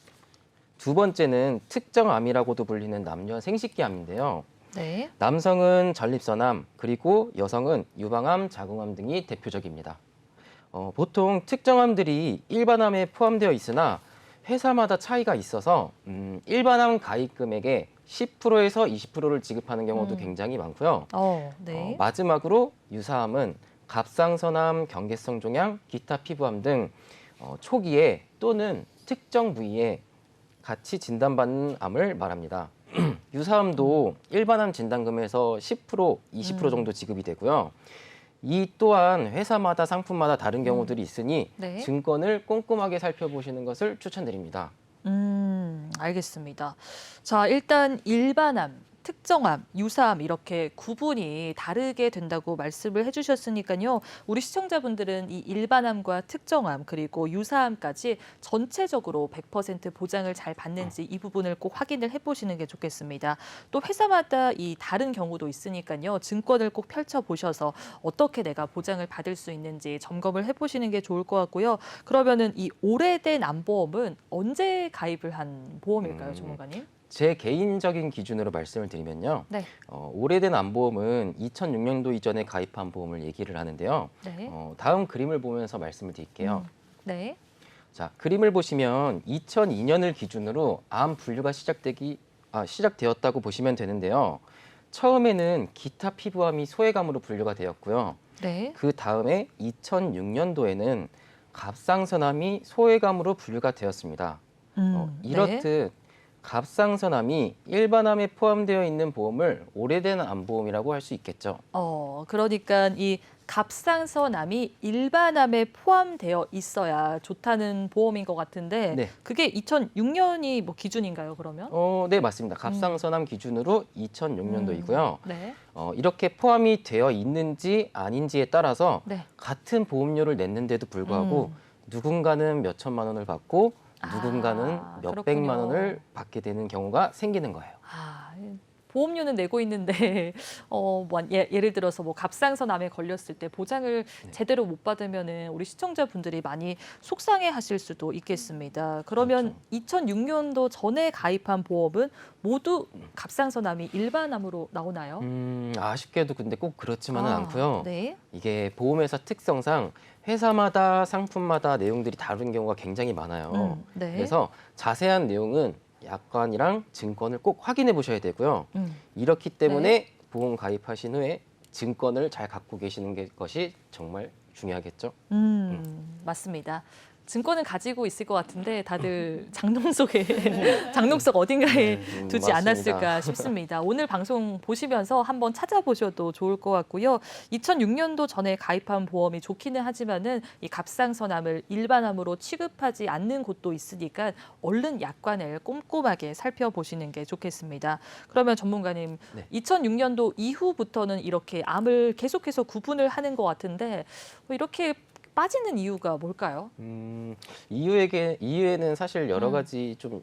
두 번째는 특정암이라고도 불리는 남녀 생식기암인데요. 네. 남성은 전립선암, 그리고 여성은 유방암, 자궁암 등이 대표적입니다. 보통 특정암들이 일반암에 포함되어 있으나 회사마다 차이가 있어서 일반암 가입 금액의 10%에서 20%를 지급하는 경우도 굉장히 많고요. 네. 마지막으로 유사암은 갑상선암, 경계성 종양, 기타 피부암 등 초기에 또는 특정 부위에 같이 진단받는 암을 말합니다. 유사암도 일반암 진단금에서 10%, 20% 정도 지급이 되고요. 이 또한 회사마다 상품마다 다른 경우들이 있으니 네. 증권을 꼼꼼하게 살펴보시는 것을 추천드립니다. 알겠습니다. 자, 일단 일반암, 특정암, 유사암 이렇게 구분이 다르게 된다고 말씀을 해주셨으니까요. 우리 시청자분들은 이 일반암과 특정암 그리고 유사암까지 전체적으로 100% 보장을 잘 받는지 이 부분을 꼭 확인을 해보시는 게 좋겠습니다. 또 회사마다 이 다른 경우도 있으니까요. 증권을 꼭 펼쳐보셔서 어떻게 내가 보장을 받을 수 있는지 점검을 해보시는 게 좋을 것 같고요. 그러면은 이 오래된 암보험은 언제 가입을 한 보험일까요, 전문가님? 제 개인적인 기준으로 말씀을 드리면요. 네. 오래된 암보험은 2006년도 이전에 가입한 보험을 얘기를 하는데요. 네. 다음 그림을 보면서 말씀을 드릴게요. 네. 자, 그림을 보시면 2002년을 기준으로 암 분류가 시작되었다고 보시면 되는데요. 처음에는 기타 피부암이 소외감으로 분류가 되었고요. 네. 그 다음에 2006년도에는 갑상선암이 소외감으로 분류가 되었습니다. 네. 이렇듯 갑상선암이 일반암에 포함되어 있는 보험을 오래된 암보험이라고 할 수 있겠죠. 그러니까 이 갑상선암이 일반암에 포함되어 있어야 좋다는 보험인 것 같은데 네. 그게 2006년이 뭐 기준인가요, 그러면? 네, 맞습니다. 갑상선암 기준으로 2006년도이고요. 네. 이렇게 포함이 되어 있는지 아닌지에 따라서 네. 같은 보험료를 냈는데도 불구하고 누군가는 몇 천만 원을 받고 누군가는 몇 그렇군요. 백만 원을 받게 되는 경우가 생기는 거예요. 보험료는 내고 있는데 예를 들어서 뭐 갑상선암에 걸렸을 때 보장을 제대로 못 받으면은 우리 시청자분들이 많이 속상해하실 수도 있겠습니다. 그러면 2006년도 전에 가입한 보험은 모두 갑상선암이 일반암으로 나오나요? 아쉽게도 근데 꼭 그렇지만은 않고요. 네. 이게 보험회사 특성상 회사마다 상품마다 내용들이 다른 경우가 굉장히 많아요. 네. 그래서 자세한 내용은 약관이랑 증권을 꼭 확인해 보셔야 되고요. 이렇기 때문에 보험 가입하신 후에 증권을 잘 갖고 계시는 것이 정말 중요하겠죠. 맞습니다. 증권은 가지고 있을 것 같은데 다들 장롱 속 어딘가에 두지 맞습니다. 않았을까 싶습니다. 오늘 방송 보시면서 한번 찾아보셔도 좋을 것 같고요. 2006년도 전에 가입한 보험이 좋기는 하지만은 이 갑상선암을 일반암으로 취급하지 않는 곳도 있으니까 얼른 약관을 꼼꼼하게 살펴보시는 게 좋겠습니다. 그러면 전문가님, 2006년도 이후부터는 이렇게 암을 계속해서 구분을 하는 것 같은데 이렇게 빠지는 이유가 뭘까요? 이유에는 사실 여러 가지 좀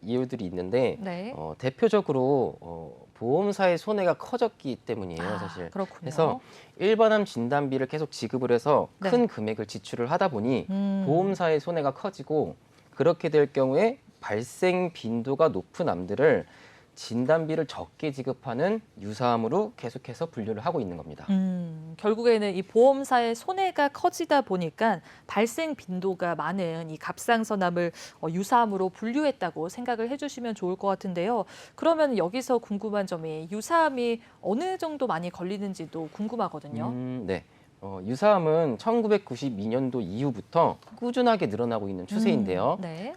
이유들이 있는데 네. 대표적으로 보험사의 손해가 커졌기 때문이에요, 사실. 그렇군요. 그래서 일반암 진단비를 계속 지급을 해서 큰 금액을 지출을 하다 보니 보험사의 손해가 커지고 그렇게 될 경우에 발생 빈도가 높은 암들을 진단비를 적게 지급하는 유사암으로 계속해서 분류를 하고 있는 겁니다. 결국에는 이 보험사의 손해가 커지다 보니까 발생 빈도가 많은 이 갑상선암을 유사암으로 분류했다고 생각을 해주시면 좋을 것 같은데요. 그러면 여기서 궁금한 점이 유사암이 어느 정도 많이 걸리는지도 궁금하거든요. 네. 유사암은 1992년도 이후부터 꾸준하게 늘어나고 있는 추세인데요. 네.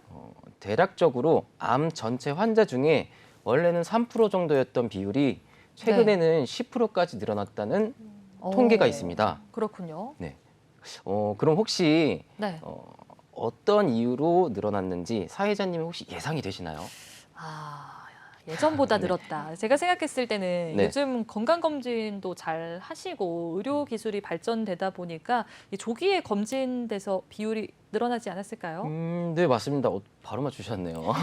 대략적으로 암 전체 환자 중에 원래는 3% 정도였던 비율이 최근에는 10%까지 늘어났다는 통계가 있습니다. 그렇군요. 네. 그럼 혹시 네. 어떤 이유로 늘어났는지 사회자님이 혹시 예상이 되시나요? 예전보다 늘었다. 제가 생각했을 때는 네. 요즘 건강검진도 잘 하시고 의료 기술이 발전되다 보니까 이 조기에 검진돼서 비율이 늘어나지 않았을까요? 네, 맞습니다. 바로 맞추셨네요.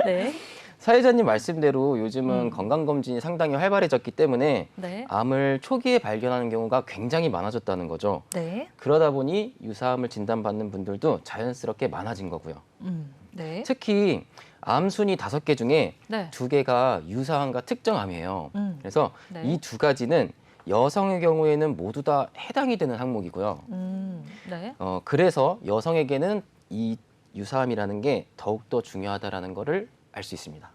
네. 사회자님 말씀대로 요즘은 건강검진이 상당히 활발해졌기 때문에 네. 암을 초기에 발견하는 경우가 굉장히 많아졌다는 거죠. 네. 그러다 보니 유사암을 진단받는 분들도 자연스럽게 많아진 거고요. 네. 특히 암 순위 5개 중에 네. 2개가 유사암과 특정암이에요. 그래서 네. 이 2가지는 여성의 경우에는 모두 다 해당이 되는 항목이고요. 네. 그래서 여성에게는 이 유사암이라는 게 더욱더 중요하다라는 거를 알 수 있습니다.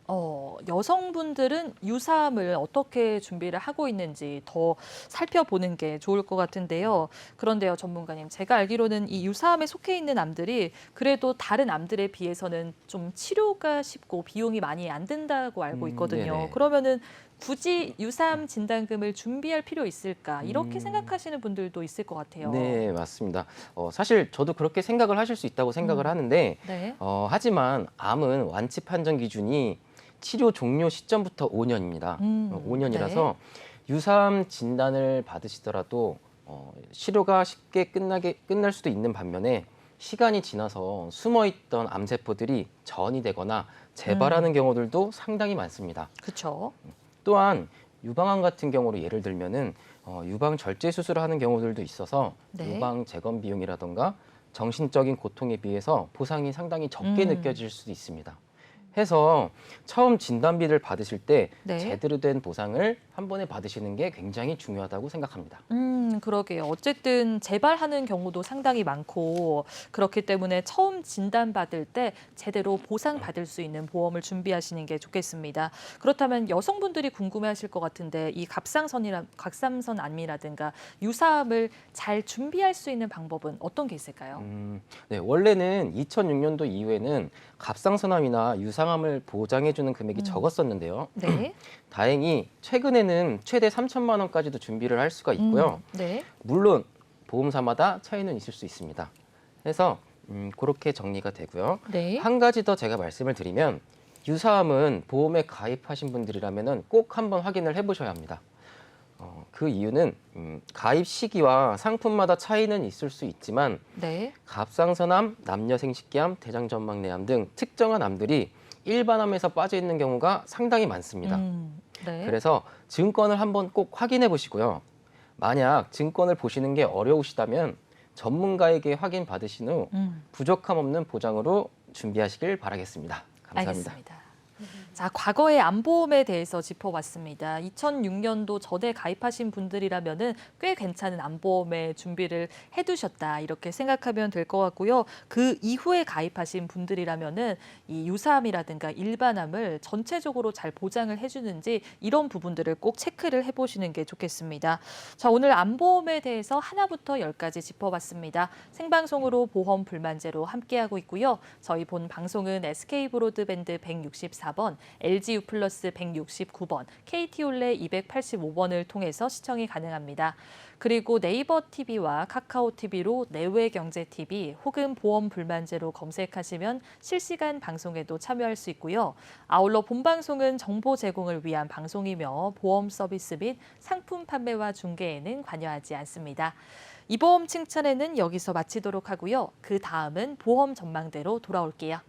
여성분들은 유사암을 어떻게 준비를 하고 있는지 더 살펴보는 게 좋을 것 같은데요. 그런데요, 전문가님, 제가 알기로는 이 유사암에 속해 있는 암들이 그래도 다른 암들에 비해서는 좀 치료가 쉽고 비용이 많이 안 든다고 알고 있거든요. 네네. 그러면은 굳이 유사암 진단금을 준비할 필요 있을까? 이렇게 생각하시는 분들도 있을 것 같아요. 네, 맞습니다. 사실 저도 그렇게 생각을 하실 수 있다고 생각을 하는데 네. 하지만 암은 완치 판정 기준이 치료 종료 시점부터 5년입니다. 5년이라서 유사암 진단을 받으시더라도 치료가 쉽게 끝날 수도 있는 반면에 시간이 지나서 숨어있던 암세포들이 전이 되거나 재발하는 경우들도 상당히 많습니다. 그렇죠. 또한 유방암 같은 경우로 예를 들면은 유방 절제 수술을 하는 경우들도 있어서 네. 유방 재건 비용이라던가 정신적인 고통에 비해서 보상이 상당히 적게 느껴질 수도 있습니다. 해서 처음 진단비를 받으실 때 네. 제대로 된 보상을 한 번에 받으시는 게 굉장히 중요하다고 생각합니다. 그러게요. 어쨌든 재발하는 경우도 상당히 많고 그렇기 때문에 처음 진단받을 때 제대로 보상받을 수 있는 보험을 준비하시는 게 좋겠습니다. 그렇다면 여성분들이 궁금해하실 것 같은데 이 갑상선암이라든가 유사암을 잘 준비할 수 있는 방법은 어떤 게 있을까요? 네, 원래는 2006년도 이후에는 갑상선암이나 유상암을 보장해주는 금액이 적었었는데요. 네. 다행히 최근에는 최대 3천만 원까지도 준비를 할 수가 있고요. 네. 물론 보험사마다 차이는 있을 수 있습니다. 그래서 그렇게 정리가 되고요. 네. 한 가지 더 제가 말씀을 드리면 유사암은 보험에 가입하신 분들이라면 꼭 한번 확인을 해보셔야 합니다. 그 이유는 가입 시기와 상품마다 차이는 있을 수 있지만 네. 갑상선암, 남녀생식기암, 대장전막내암 등 특정한 암들이 일반암에서 빠져 있는 경우가 상당히 많습니다. 네. 그래서 증권을 한번 꼭 확인해 보시고요. 만약 증권을 보시는 게 어려우시다면 전문가에게 확인 받으신 후 부족함 없는 보장으로 준비하시길 바라겠습니다. 감사합니다. 알겠습니다. 자, 과거의 암보험에 대해서 짚어봤습니다. 2006년도 전에 가입하신 분들이라면은 꽤 괜찮은 암보험의 준비를 해두셨다 이렇게 생각하면 될 것 같고요. 그 이후에 가입하신 분들이라면은 이 유사암이라든가 일반암을 전체적으로 잘 보장을 해주는지 이런 부분들을 꼭 체크를 해보시는 게 좋겠습니다. 자, 오늘 암보험에 대해서 하나부터 10까지 짚어봤습니다. 생방송으로 보험 불만제로 함께하고 있고요. 저희 본 방송은 SK 브로드밴드 164번, LG U 플러스 169번, KT 올레 285번을 통해서 시청이 가능합니다. 그리고 네이버 TV와 카카오 TV로 내외경제 TV 혹은 보험 불만제로 검색하시면 실시간 방송에도 참여할 수 있고요. 아울러 본 방송은 정보 제공을 위한 방송이며 보험 서비스 및 상품 판매와 중개에는 관여하지 않습니다. 이 보험 칭찬에는 여기서 마치도록 하고요. 그 다음은 보험 전망대로 돌아올게요.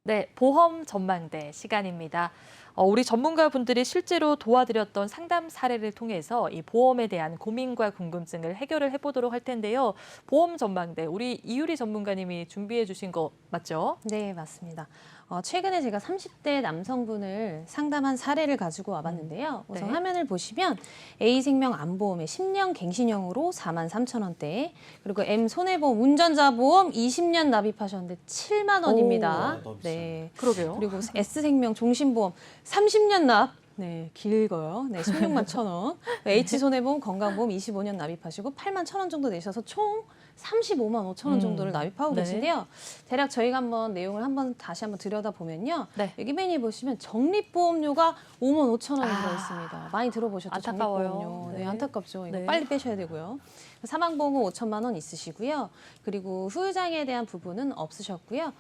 네, 보험 전망대 시간입니다. 우리 전문가분들이 실제로 도와드렸던 상담 사례를 통해서 이 보험에 대한 고민과 궁금증을 해결을 해보도록 할 텐데요. 보험 전망대, 우리 이유리 전문가님이 준비해 주신 거 맞죠? 네, 맞습니다. 최근에 제가 30대 남성분을 상담한 사례를 가지고 와봤는데요. 우선 네. 화면을 보시면 A생명 암보험의 10년 갱신형으로 43,000원대, 그리고 M손해보험 운전자 보험 20년 납입하셨는데 7만 원입니다. 너무 비싸네. 네. 그러게요. 그리고 S생명 종신보험 30년 납. 네, 길고요. 네, 16만 1,000원. H손해보험 건강보험 25년 납입하시고 8만 1,000원 정도 내셔서 총 35만 5천 원 정도를 납입하고 네. 계신데요. 대략 저희가 한번 내용을 다시 한번 들여다보면요. 네. 여기 메뉴 보시면 적립보험료가 5만 5천 원이 아, 들어있습니다. 많이 들어보셨죠? 안타까워요. 적립보험료. 네, 네. 안타깝죠. 이거 네. 빨리 빼셔야 되고요. 사망보험은 5천만 원 있으시고요. 그리고 후유장애에 대한 부분은 없으셨고요.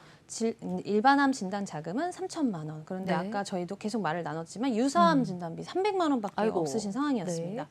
일반암 진단 자금은 3천만 원. 그런데 네. 아까 저희도 계속 말을 나눴지만 유사암 진단비 300만 원밖에 아이고. 없으신 상황이었습니다. 네.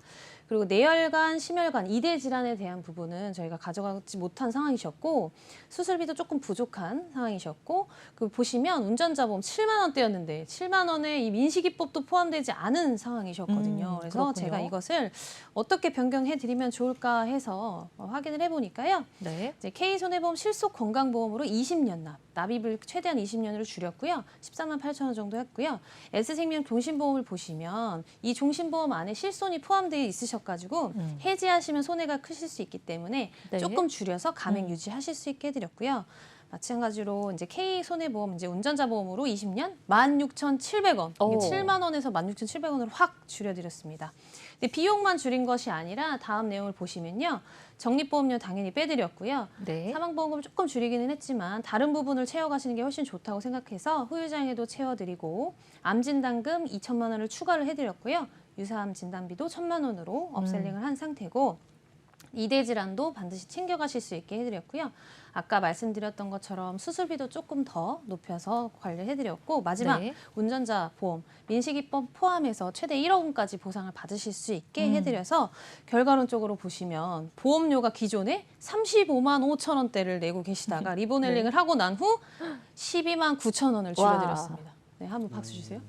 그리고 뇌혈관, 심혈관, 이대 질환에 대한 부분은 저희가 가져가지 못한 상황이셨고 수술비도 조금 부족한 상황이셨고 그 보시면 운전자 보험 7만 원대였는데 7만 원에 이 민식이법도 포함되지 않은 상황이셨거든요. 그래서 그렇군요. 제가 이것을 어떻게 변경해 드리면 좋을까 해서 확인을 해보니까요. 네. 이제 K손해보험 실속 건강보험으로 20년 납입을 최대한 20년으로 줄였고요. 14만 8천 원 정도 했고요. S생명 종신보험을 보시면 이 종신보험 안에 실손이 포함되어 있으셔가지고 해지하시면 손해가 크실 수 있기 때문에 네. 조금 줄여서 가맹 유지하실 수 있게 해드렸고요. 마찬가지로 이제 K 손해보험 이제 운전자 보험으로 20년 16,700원, 오. 7만 원에서 16,700원으로 확 줄여드렸습니다. 근데 비용만 줄인 것이 아니라 다음 내용을 보시면요. 적립보험료 당연히 빼드렸고요. 네. 사망보험금 조금 줄이기는 했지만 다른 부분을 채워가시는 게 훨씬 좋다고 생각해서 후유장애도 채워드리고 암진단금 2천만 원을 추가를 해드렸고요. 유사암 진단비도 1,000만 원으로 업셀링을 한 상태고 이대 질환도 반드시 챙겨가실 수 있게 해드렸고요. 아까 말씀드렸던 것처럼 수술비도 조금 더 높여서 관리해드렸고 마지막 네. 운전자 보험 민식이법 포함해서 최대 1억 원까지 보상을 받으실 수 있게 해드려서 결과론적으로 보시면 보험료가 기존에 35만 5천 원대를 내고 계시다가 리보넬링을 하고 난 후 12만 9천 원을 줄여드렸습니다. 네, 한번 박수 주세요.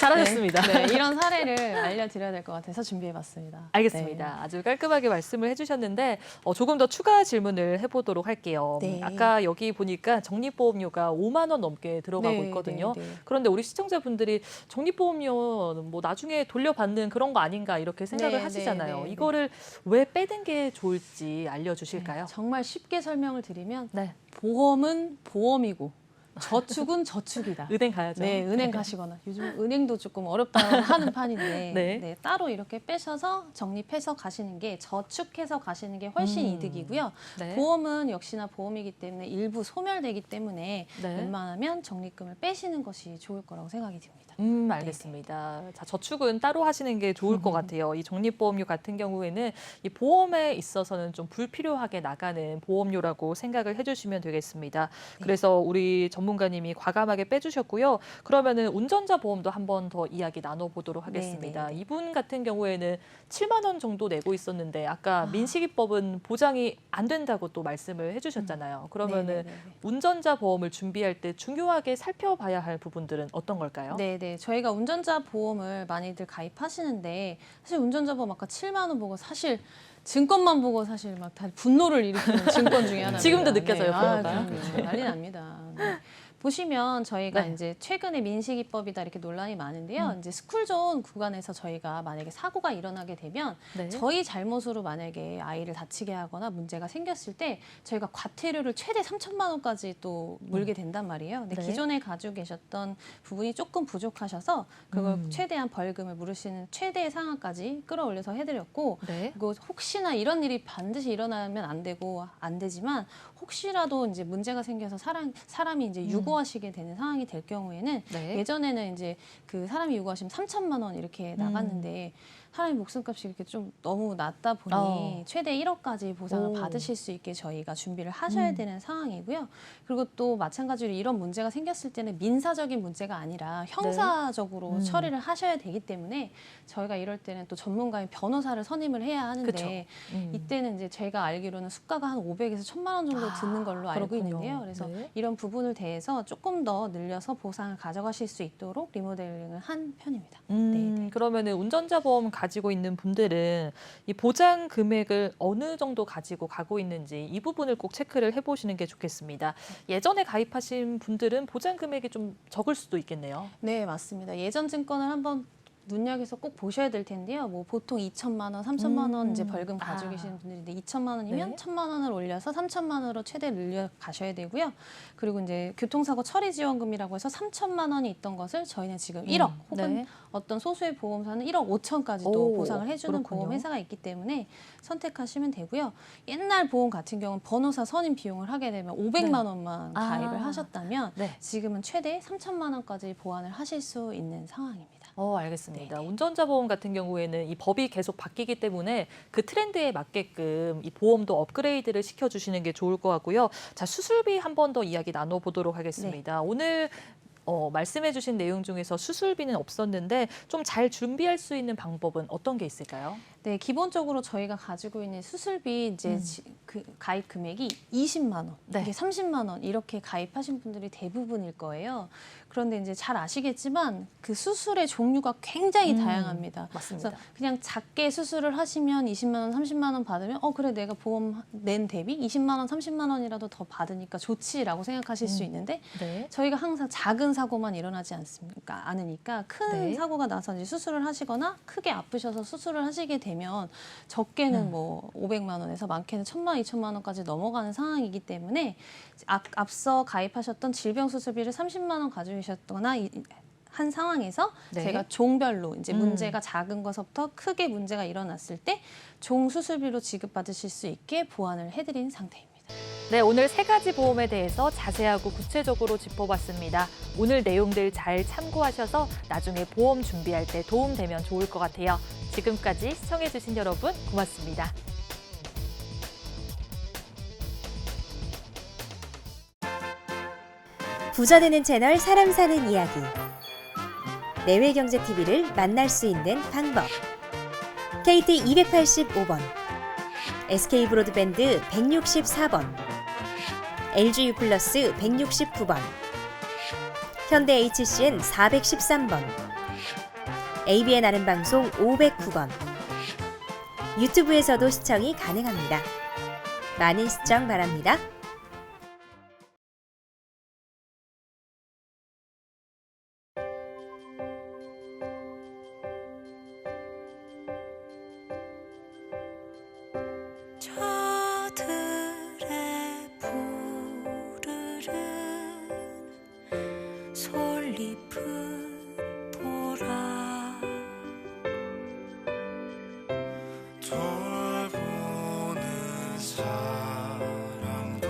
잘하셨습니다. 네, 이런 사례를 알려드려야 될 것 같아서 준비해봤습니다. 알겠습니다. 네. 아주 깔끔하게 말씀을 해주셨는데 조금 더 추가 질문을 해보도록 할게요. 네. 아까 여기 보니까 적립보험료가 5만 원 넘게 들어가고 네, 있거든요. 네, 네. 그런데 우리 시청자분들이 적립보험료 뭐 나중에 돌려받는 그런 거 아닌가 이렇게 생각을 네, 하시잖아요. 네, 네, 네. 이거를 왜 빼는 게 좋을지 알려주실까요? 정말 쉽게 설명을 드리면 네. 보험은 보험이고 저축은 저축이다. 은행 가야죠. 네, 은행 가시거나 요즘 은행도 조금 어렵다 하는 판인데 네. 네, 따로 이렇게 빼셔서 적립해서 가시는 게 저축해서 가시는 게 훨씬 이득이고요. 네. 보험은 역시나 보험이기 때문에 일부 소멸되기 때문에 네. 웬만하면 적립금을 빼시는 것이 좋을 거라고 생각이 듭니다. 알겠습니다. 자, 저축은 따로 하시는 게 좋을 것 같아요. 이 적립보험료 같은 경우에는 이 보험에 있어서는 좀 불필요하게 나가는 보험료라고 생각을 해주시면 되겠습니다. 그래서 우리 전문가님이 과감하게 빼주셨고요. 그러면은 운전자 보험도 한 번 더 이야기 나눠보도록 하겠습니다. 네네네. 이분 같은 경우에는 7만 원 정도 내고 있었는데 아까 민식이법은 보장이 안 된다고 또 말씀을 해주셨잖아요. 그러면은 네네네. 운전자 보험을 준비할 때 중요하게 살펴봐야 할 부분들은 어떤 걸까요? 네, 저희가 운전자 보험을 많이들 가입하시는데 사실 운전자 보험 아까 7만 원 보고 사실 증권만 보고 사실 막 다 분노를 일으키는 증권 중에 하나입니다. 지금도 느껴져요, 분노가? 그럼요. 난리 납니다. 네. 보시면 저희가 네. 이제 최근에 민식이법이다 이렇게 논란이 많은데요. 이제 스쿨존 구간에서 저희가 만약에 사고가 일어나게 되면 네. 저희 잘못으로 만약에 아이를 다치게 하거나 문제가 생겼을 때 저희가 과태료를 최대 3천만 원까지 또 물게 된단 말이에요. 근데 네. 기존에 가지고 계셨던 부분이 조금 부족하셔서 그걸 최대한 벌금을 물으시는 최대의 상한까지 끌어올려서 해드렸고 네. 그리고 혹시나 이런 일이 반드시 일어나면 안 되지만 혹시라도 이제 문제가 생겨서 사람이 이제 유고하시게 되는 상황이 될 경우에는 네. 예전에는 이제 그 사람이 유고하시면 3천만 원 이렇게 나갔는데 사람의 목숨값이 이렇게 좀 너무 낮다 보니 최대 1억까지 보상을 받으실 수 있게 저희가 준비를 하셔야 되는 상황이고요. 그리고 또 마찬가지로 이런 문제가 생겼을 때는 민사적인 문제가 아니라 형사적으로 처리를 하셔야 되기 때문에 저희가 이럴 때는 또 전문가인 변호사를 선임을 해야 하는데 그쵸. 이때는 이제 제가 알기로는 수가가 한 500에서 1,000만 원 정도 드는 걸로 알고 그렇군요. 있는데요. 그래서 네. 이런 부분을 대해서 조금 더 늘려서 보상을 가져가실 수 있도록 리모델링을 한 편입니다. 네. 그러면은 운전자 보험 가지고 있는 분들은 이 보장 금액을 어느 정도 가지고 가고 있는지 이 부분을 꼭 체크를 해보시는 게 좋겠습니다. 예전에 가입하신 분들은 보장 금액이 좀 적을 수도 있겠네요. 네, 맞습니다. 예전 증권을 한번 눈여겨서 꼭 보셔야 될 텐데요. 뭐 보통 2천만 원, 3천만 원 이제 벌금 가지고 계시는 분들인데 2천만 원이면 네. 1,000만 원을 올려서 3천만 원으로 최대 늘려 가셔야 되고요. 그리고 이제 교통사고 처리 지원금이라고 해서 3천만 원이 있던 것을 저희는 지금 1억 혹은 네. 어떤 소수의 보험사는 1억 5천까지 또 오, 보상을 해주는 그렇군요. 보험 회사가 있기 때문에 선택하시면 되고요. 옛날 보험 같은 경우는 변호사 선임 비용을 하게 되면 500만 원만 가입을 하셨다면 네. 지금은 최대 3천만 원까지 보완을 하실 수 있는 상황입니다. 알겠습니다. 운전자 보험 같은 경우에는 이 법이 계속 바뀌기 때문에 그 트렌드에 맞게끔 이 보험도 업그레이드를 시켜주시는 게 좋을 것 같고요. 자, 수술비 한 번 더 이야기 나눠보도록 하겠습니다. 오늘 말씀해주신 내용 중에서 수술비는 없었는데 좀 잘 준비할 수 있는 방법은 어떤 게 있을까요? 네, 기본적으로 저희가 가지고 있는 수술비 이제 그 가입 금액이 20만 원, 네. 이게 30만 원 이렇게 가입하신 분들이 대부분일 거예요. 그런데 이제 잘 아시겠지만 그 수술의 종류가 굉장히 다양합니다. 맞습니다. 그래서 그냥 작게 수술을 하시면 20만 원, 30만 원 받으면 그래 내가 보험 낸 대비 20만 원, 30만 원이라도 더 받으니까 좋지라고 생각하실 수 있는데 네. 저희가 항상 작은 사고만 일어나지 않으니까 큰 네. 사고가 나서 이제 수술을 하시거나 크게 아프셔서 수술을 하시게 되면 적게는 뭐 500만 원에서 많게는 1,000만 원, 2천만 원까지 넘어가는 상황이기 때문에 앞서 가입하셨던 질병 수술비를 30만 원 가지고 계셨거나 한 상황에서 네. 제가 종별로 이제 문제가 작은 것부터 크게 문제가 일어났을 때 종 수술비로 지급받으실 수 있게 보완을 해드린 상태입니다. 네, 오늘 세 가지 보험에 대해서 자세하고 구체적으로 짚어봤습니다. 오늘 내용들 잘 참고하셔서 나중에 보험 준비할 때 도움되면 좋을 것 같아요. 지금까지 시청해주신 여러분 고맙습니다. 부자 되는 채널 사람 사는 이야기. 내외경제TV를 만날 수 있는 방법. KT 285번, SK 브로드밴드 164번, LG U+ 169번, 현대 HCN 413번, ABN 아는방송 509번. 유튜브에서도 시청이 가능합니다. 많은 시청 바랍니다. 저들의 부르는 솔잎은 보라 돌아보는 사람도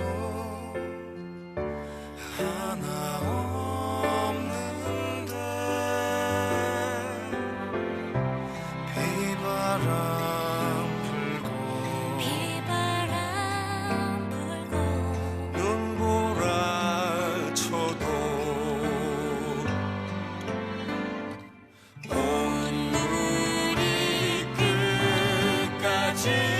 주